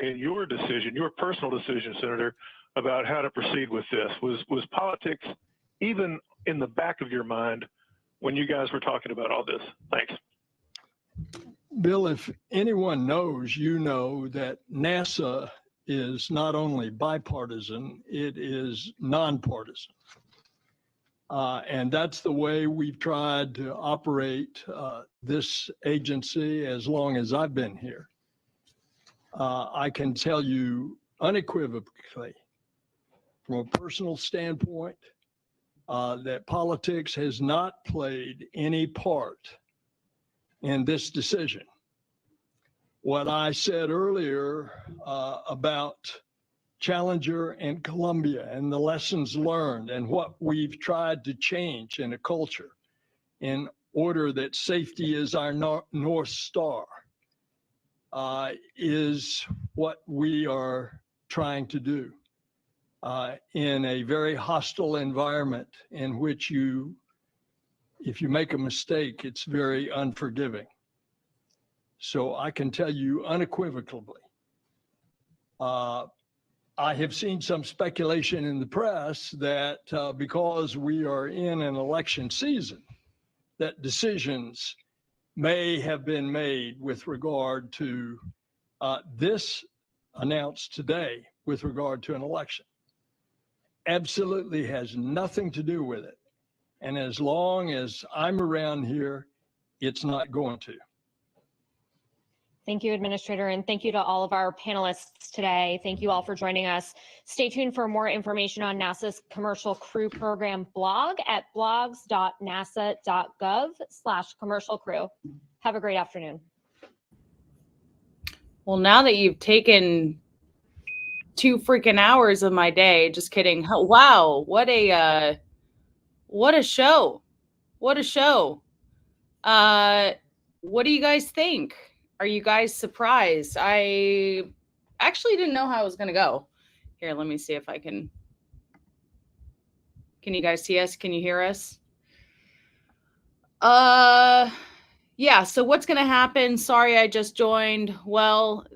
in your decision, your personal decision, Senator, about how to proceed with this? Was politics even in the back of your mind when you guys were talking about all this? Thanks. Bill, if anyone knows, you know that NASA is not only bipartisan, it is nonpartisan. And that's the way we've tried to operate this agency as long as I've been here. I can tell you unequivocally, from a personal standpoint, that politics has not played any part in this decision. What I said earlier about Challenger and Columbia and the lessons learned and what we've tried to change in a culture in order that safety is our North Star is what we are trying to do in a very hostile environment in which if you make a mistake, it's very unforgiving. So I can tell you unequivocally, I have seen some speculation in the press that because we are in an election season, that decisions may have been made with regard to this announced today with regard to an election. Absolutely has nothing to do with it. And as long as I'm around here, it's not going to. Thank you, Administrator, and thank you to all of our panelists today. Thank you all for joining us. Stay tuned for more information on NASA's Commercial Crew Program blog at blogs.nasa.gov/commercial crew. Have a great afternoon. Well, now that you've taken 2 freaking hours of my day, just kidding. Wow, what a show. What a show. What do you guys think? Are you guys surprised? I actually didn't know how it was going to go. Here, let me see if I can. Can you guys see us? Can you hear us? Yeah, so what's going to happen? Sorry, I just joined. Well,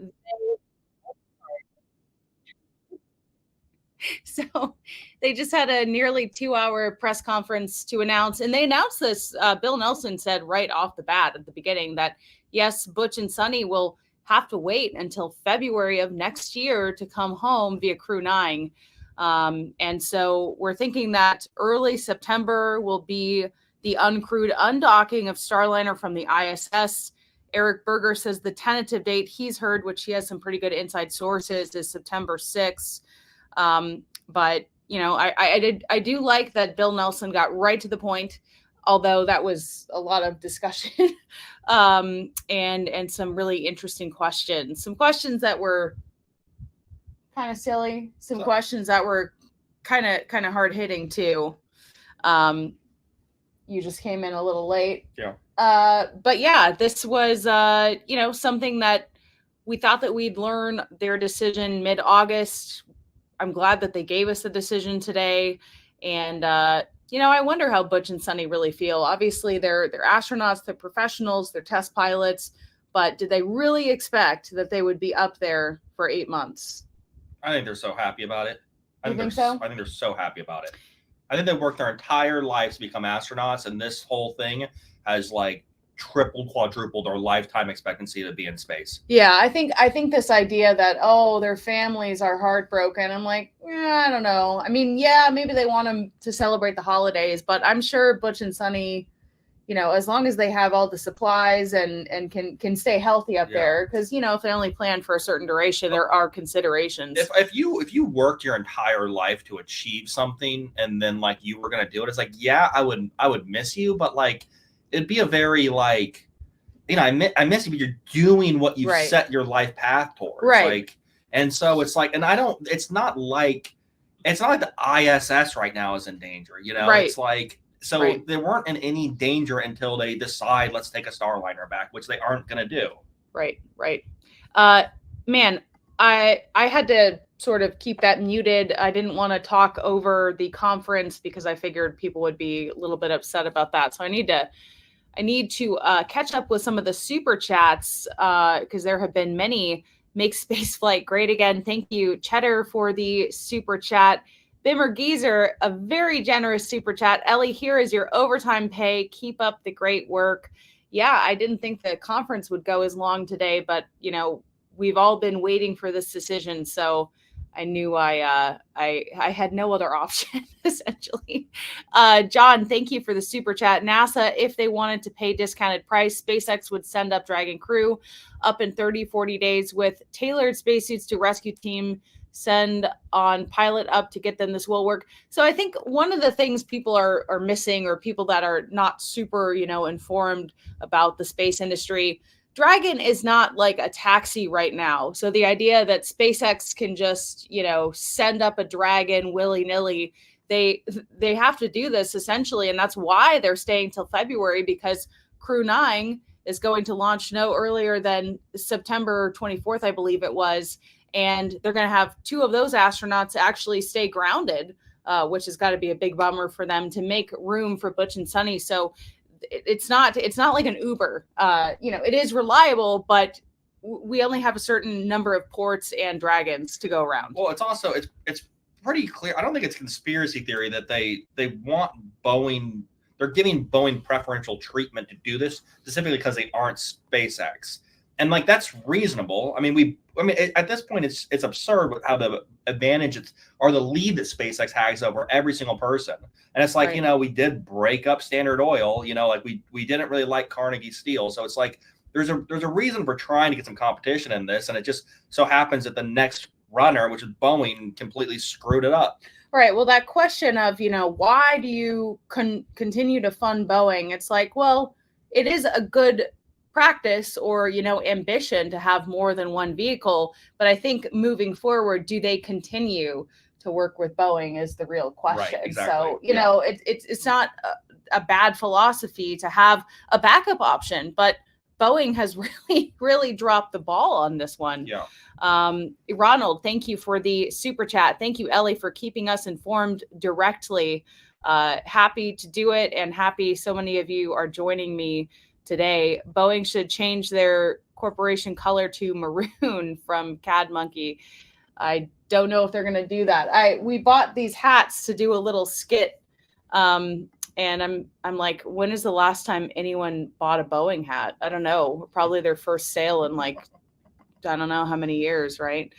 so they just had a nearly 2-hour press conference to announce, and they announced this. Bill Nelson said right off the bat at the beginning that, yes, Butch and Suni will have to wait until February of next year to come home via Crew 9. And so we're thinking that early September will be the uncrewed undocking of Starliner from the ISS. Eric Berger says the tentative date he's heard, which he has some pretty good inside sources, is September 6th. But you know, I do like that Bill Nelson got right to the point, although that was a lot of discussion and some really interesting questions. Some questions that were kind of silly, some questions that were kind of hard hitting too. You just came in a little late. Yeah. But yeah, this was you know, something that we thought that we'd learn their decision mid-August. I'm glad that they gave us a decision today. And, I wonder how Butch and Suni really feel. Obviously, they're astronauts, they're professionals, they're test pilots, but did they really expect that they would be up there for 8 months? I think they're so happy about it. You think so? I think they're so happy about it. I think they worked their entire lives to become astronauts, and this whole thing has like tripled, quadrupled their lifetime expectancy to be in space. Yeah, I think this idea that, their families are heartbroken. I'm like, I don't know. I mean, yeah, maybe they want them to celebrate the holidays, but I'm sure Butch and Suni, as long as they have all the supplies and can stay healthy up there, because if they only plan for a certain duration, there are considerations. If you worked your entire life to achieve something and then like you were gonna do it, it's like, yeah, I would miss you, but like it'd be a very like, I miss you, but you're doing what you set your life path towards, like, and so it's like, and it's not like the ISS right now is in danger, it's like. So they weren't in any danger until they decide, let's take a Starliner back, which they aren't going to do. Right. Man, I had to sort of keep that muted. I didn't want to talk over the conference because I figured people would be a little bit upset about that. So I need to catch up with some of the super chats because there have been many. Make spaceflight great again. Thank you, Cheddar, for the super chat. Bimmer Geezer, a very generous super chat. Ellie, here is your overtime pay. Keep up the great work. Yeah, I didn't think the conference would go as long today, but we've all been waiting for this decision, so I knew I had no other option essentially. John, thank you for the super chat. NASA, if they wanted to pay discounted price, SpaceX would send up Dragon crew up in 30-40 days with tailored spacesuits to rescue team. Send on pilot up to get them. This will work. So I think one of the things people are missing, or people that are not super, informed about the space industry, Dragon is not like a taxi right now. So the idea that SpaceX can just, send up a Dragon willy-nilly, they have to do this essentially. And that's why they're staying till February, because Crew 9 is going to launch no earlier than September 24th, I believe it was. And they're going to have 2 of those astronauts actually stay grounded, which has got to be a big bummer for them to make room for Butch and Suni. So it's not like an Uber. It is reliable, but we only have a certain number of ports and Dragons to go around. Well, it's also it's pretty clear. I don't think it's conspiracy theory that they want Boeing. They're giving Boeing preferential treatment to do this specifically because they aren't SpaceX. And like, that's reasonable. I mean, at this point, it's absurd with how the advantage or the lead that SpaceX has over every single person. And it's like, we did break up Standard Oil, like we didn't really like Carnegie Steel. So it's like, there's a reason for trying to get some competition in this. And it just so happens that the next runner, which is Boeing, completely screwed it up. Right. Well, that question of, why do you continue to fund Boeing? It's like, well, it is a good practice or ambition to have more than one vehicle, but I think moving forward, do they continue to work with Boeing is the real question. Right, exactly. So it's not a bad philosophy to have a backup option, but Boeing has really dropped the ball on this one. Yeah. Ronald, thank you for the super chat. Thank you, Ellie, for keeping us informed directly. Happy to do it, and happy so many of you are joining me today. Boeing should change their corporation color to maroon from Cad Monkey. I don't know if they're going to do that. We bought these hats to do a little skit. And I'm like, when is the last time anyone bought a Boeing hat? I don't know. Probably their first sale in like, I don't know how many years, right?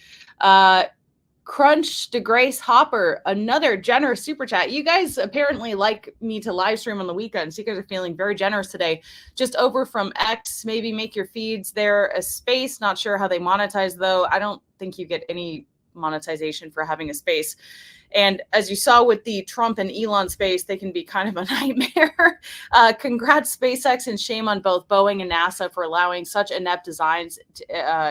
Crunch to Grace Hopper, another generous super chat. You guys apparently like me to live stream on the weekends. You guys are feeling very generous today. Just over from X, maybe make your feeds there a space. Not sure how they monetize though. I don't think you get any monetization for having a space. And as you saw with the Trump and Elon space, they can be kind of a nightmare. Congrats, SpaceX, and shame on both Boeing and NASA for allowing such inept designs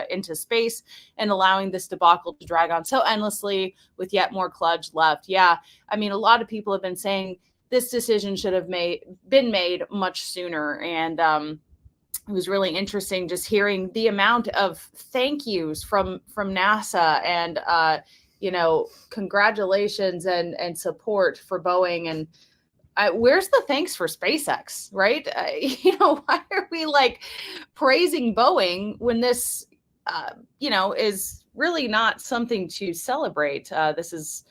into space and allowing this debacle to drag on so endlessly with yet more kludge left. Yeah, I mean, a lot of people have been saying this decision should have been made much sooner. And it was really interesting just hearing the amount of thank yous from NASA and congratulations and support for Boeing. And where's the thanks for SpaceX, right? Why are we like praising Boeing when this, is really not something to celebrate? This is,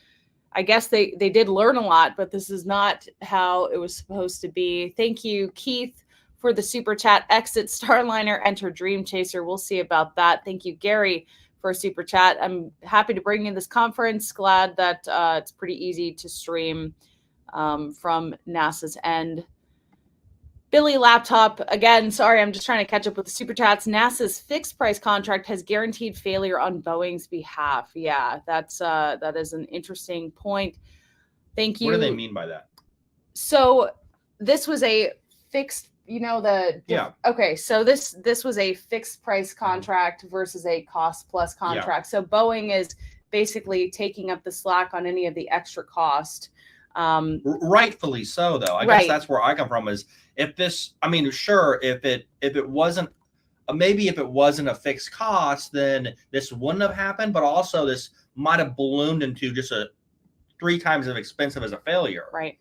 I guess they did learn a lot, but this is not how it was supposed to be. Thank you, Keith, for the super chat. Exit Starliner, enter Dream Chaser. We'll see about that. Thank you, Gary, for a super chat. I'm happy to bring you this conference. Glad that it's pretty easy to stream from NASA's end. Billy Laptop, again, sorry, I'm just trying to catch up with the super chats. NASA's fixed price contract has guaranteed failure on Boeing's behalf. Yeah, that is an interesting point. Thank you. What do they mean by that? So this was a fixed, okay, so this was a fixed price contract versus a cost plus contract. So Boeing is basically taking up the slack on any of the extra cost. Rightfully so, though. I guess that's where I come from. Is if this, I mean, sure, if it wasn't, maybe if it wasn't a fixed cost, then this wouldn't have happened. But also, this might have ballooned into just a 3 times as expensive as a failure. Right.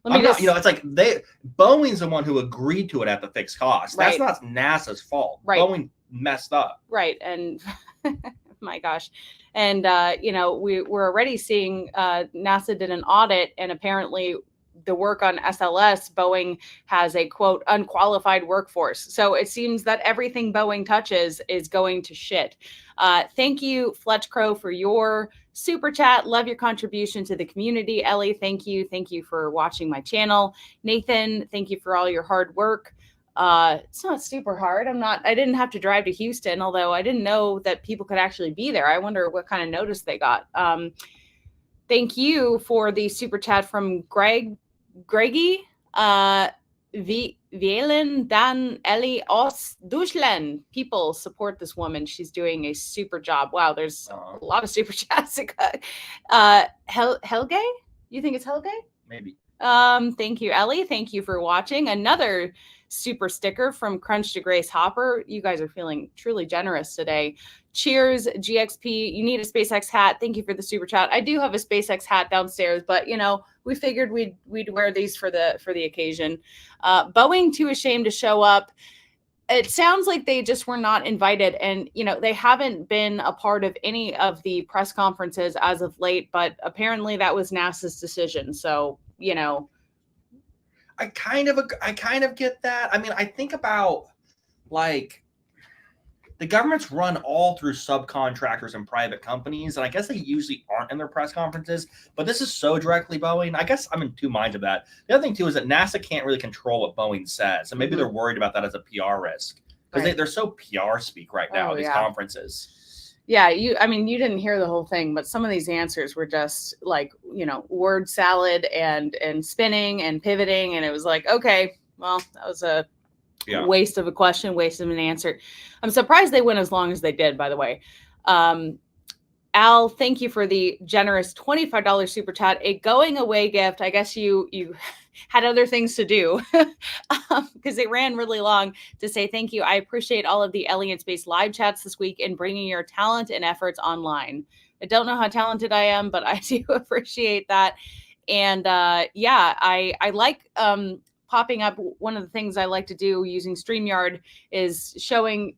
It's like Boeing's the one who agreed to it at the fixed cost. That's not NASA's fault. Right. Boeing messed up. Right, and my gosh. And, we're already seeing NASA did an audit, and apparently the work on SLS, Boeing has a, quote, unqualified workforce. So it seems that everything Boeing touches is going to shit. Thank you, Fletch Crow, for your super chat. Love your contribution to the community. Ellie, thank you. Thank you for watching my channel. Nathan, thank you for all your hard work. It's not super hard. I didn't have to drive to Houston, although I didn't know that people could actually be there. I wonder what kind of notice they got. Thank you for the super chat from Greggy, Vielen Dan Ellie Os Dushlen. People support this woman. She's doing a super job. Wow, there's a lot of super chats. Helge? You think it's Helge? Maybe. Thank you, Ellie. Thank you for watching. Another super sticker from Crunch to Grace Hopper. You guys are feeling truly generous today. Cheers, GXP. You need a SpaceX hat. Thank you for the super chat. I do have a SpaceX hat downstairs, but we figured we'd wear these for the occasion. Boeing too ashamed to show up. It sounds like they just were not invited, and they haven't been a part of any of the press conferences as of late, but apparently that was NASA's decision. So, I kind of get that. I mean, I think about like the government's run all through subcontractors and private companies, and I guess they usually aren't in their press conferences, but this is so directly Boeing. I guess I'm in two minds of that. The other thing too is that NASA can't really control what Boeing says, and maybe they're worried about that as a PR risk because they're so PR speak right now at these conferences. Yeah, you didn't hear the whole thing, but some of these answers were just like, word salad and spinning and pivoting. And it was like, okay, well, that was a waste of a question, waste of an answer. I'm surprised they went as long as they did, by the way. Al, thank you for the generous $25 super chat. A going away gift. I guess you had other things to do because it ran really long, to say thank you. I appreciate all of the Alien Space live chats this week and bringing your talent and efforts online. I don't know how talented I am, but I do appreciate that. And I like popping up. One of the things I like to do using StreamYard is showing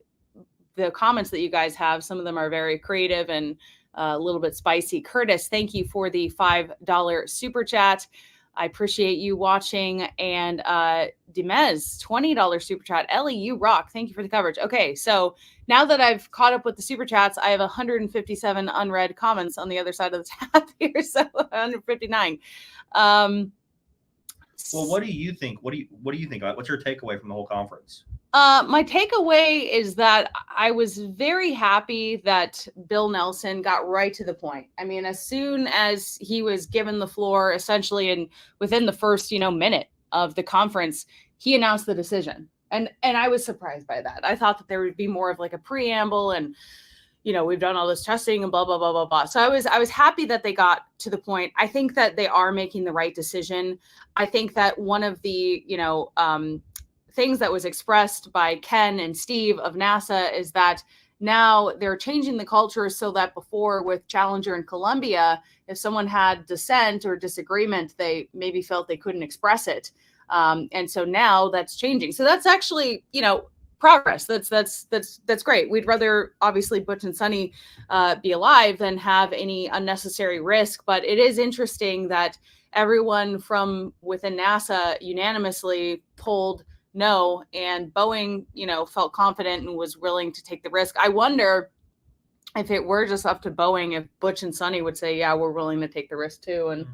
the comments that you guys have. Some of them are very creative and a little bit spicy. Curtis, thank you for the $5 super chat. I appreciate you watching. And Demez, $20 super chat. Ellie, you rock. Thank you for the coverage. Okay, so now that I've caught up with the super chats, I have 157 unread comments on the other side of the tab here, so 159. Well, what do you think? What do you think about? What's your takeaway from the whole conference? My takeaway is that I was very happy that Bill Nelson got right to the point. I mean, as soon as he was given the floor, essentially, and within the first, minute of the conference, he announced the decision. And I was surprised by that. I thought that there would be more of like a preamble and, we've done all this testing and blah, blah, blah, blah, blah. So I was happy that they got to the point. I think that they are making the right decision. I think that one of the, things that was expressed by Ken and Steve of NASA is that now they're changing the culture so that before with Challenger and Columbia, if someone had dissent or disagreement, they maybe felt they couldn't express it. And so now that's changing. So that's actually, progress. That's great. We'd rather obviously Butch and Suni be alive than have any unnecessary risk. But it is interesting that everyone from within NASA unanimously pulled no, and Boeing, felt confident and was willing to take the risk. I wonder if it were just up to Boeing, if Butch and Suni would say, yeah, we're willing to take the risk too. And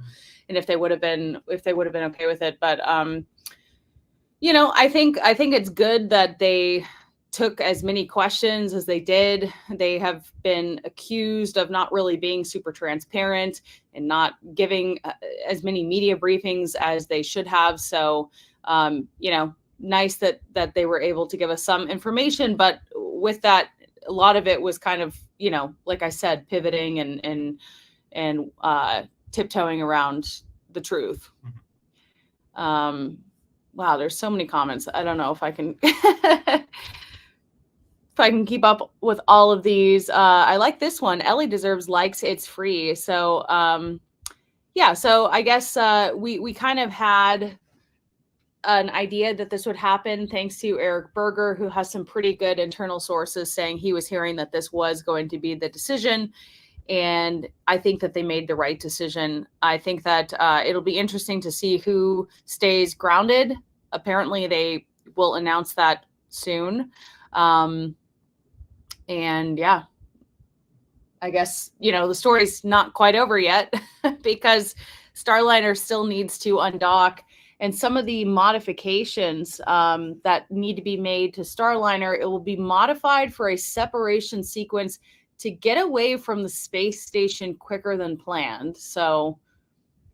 if they would have been okay with it. But, I think it's good that they took as many questions as they did. They have been accused of not really being super transparent and not giving as many media briefings as they should have. So, nice that they were able to give us some information, but with that, a lot of it was kind of, like I said, pivoting and tiptoeing around the truth. Wow, there's so many comments. I don't know if I can if I can keep up with all of these. I like this one. Ellie deserves likes. It's free. So yeah, so I guess we kind of had an idea that this would happen thanks to Eric Berger, who has some pretty good internal sources saying he was hearing that this was going to be the decision. And I think that they made the right decision. I think that it'll be interesting to see who stays grounded. Apparently, they will announce that soon. And yeah, I guess, the story's not quite over yet because Starliner still needs to undock. And some of the modifications that need to be made to Starliner, it will be modified for a separation sequence to get away from the space station quicker than planned. So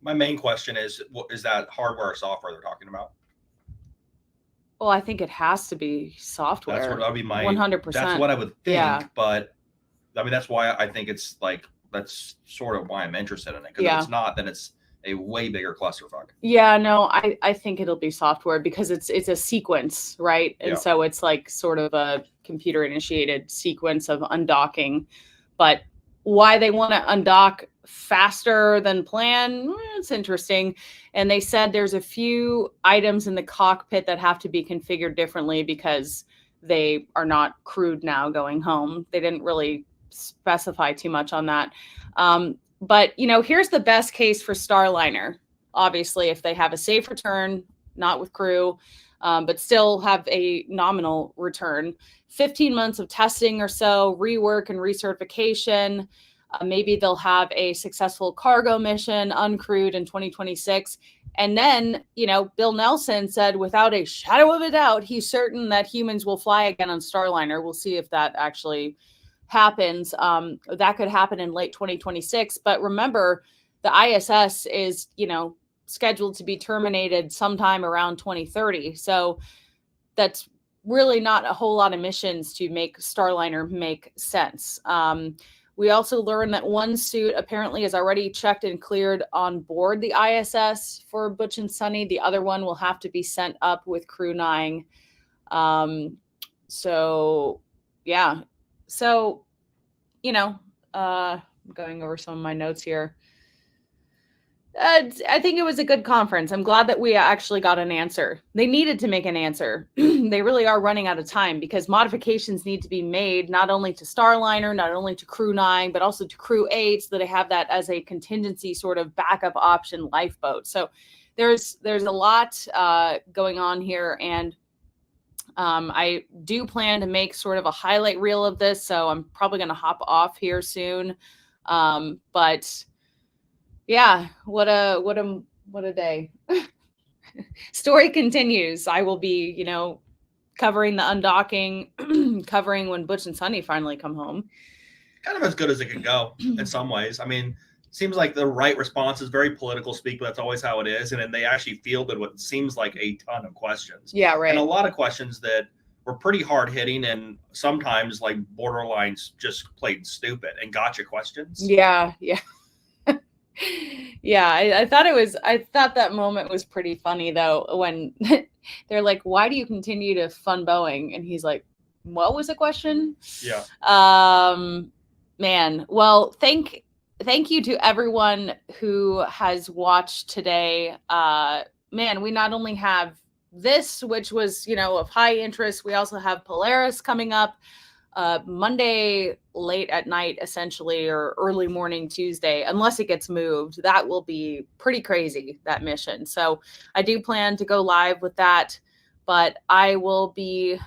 my main question is that hardware or software they're talking about? Well, I think it has to be software. That's what I'd be my 100%. That's what I would think. Yeah. But I mean, that's why I think it's like, that's sort of why I'm interested in it. Because if it's not, then it's a way bigger clusterfuck. Yeah, no, I think it'll be software because it's a sequence, right? And so it's like sort of a computer initiated sequence of undocking. But why they want to undock faster than planned, it's interesting. And they said there's a few items in the cockpit that have to be configured differently because they are not crewed now going home. They didn't really specify too much on that. But, here's the best case for Starliner. Obviously, if they have a safe return, not with crew, but still have a nominal return, 15 months of testing or so, rework and recertification. Maybe they'll have a successful cargo mission uncrewed in 2026. And then, Bill Nelson said, without a shadow of a doubt, he's certain that humans will fly again on Starliner. We'll see if that actually happens. That could happen in late 2026. But remember, the ISS is, scheduled to be terminated sometime around 2030. So that's really not a whole lot of missions to make Starliner make sense. We also learned that one suit apparently is already checked and cleared on board the ISS for Butch and Suni. The other one will have to be sent up with Crew 9. So, yeah. So, I'm going over some of my notes here. I think it was a good conference. I'm glad that we actually got an answer. They needed to make an answer. They really are running out of time because modifications need to be made not only to Starliner, not only to Crew 9, but also to Crew 8 so that they have that as a contingency sort of backup option lifeboat. So there's a lot going on here, and I do plan to make sort of a highlight reel of this, so I'm probably going to hop off here soon. But yeah, what a day. Story continues. I will be, covering the undocking, covering when Butch and Suni finally come home. Kind of as good as it can go in some ways. I mean, seems like the right response is very political speak, but that's always how it is. And then they actually fielded what seems like a ton of questions. Yeah, right. And a lot of questions that were pretty hard hitting and sometimes like borderline just played stupid and gotcha questions. Yeah. Yeah, I thought that moment was pretty funny though, when they're like, why do you continue to fund Boeing? And he's like, what was the question? Yeah. Man, well, thank you to everyone who has watched today. Man, we not only have this, which was, of high interest, we also have Polaris coming up Monday late at night, essentially, or early morning Tuesday, unless it gets moved. That will be pretty crazy, that mission. So I do plan to go live with that, but I will be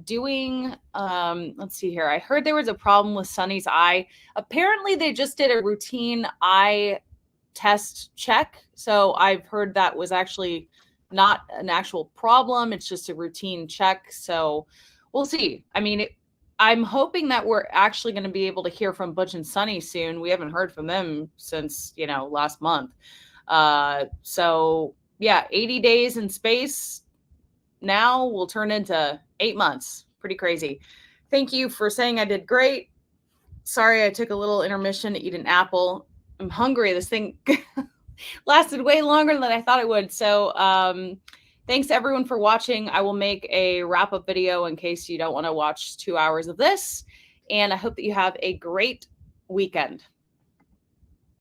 doing, let's see here. I heard there was a problem with Sunny's eye. Apparently they just did a routine eye test check. So I've heard that was actually not an actual problem. It's just a routine check. So we'll see. I mean, I'm hoping that we're actually going to be able to hear from Butch and Suni soon. We haven't heard from them since, last month. So yeah, 80 days in space now will turn into 8 months. Pretty crazy. Thank you for saying I did great. Sorry, I took a little intermission to eat an apple. I'm hungry. This thing lasted way longer than I thought it would. So thanks everyone for watching. I will make a wrap-up video in case you don't want to watch 2 hours of this. And I hope that you have a great weekend.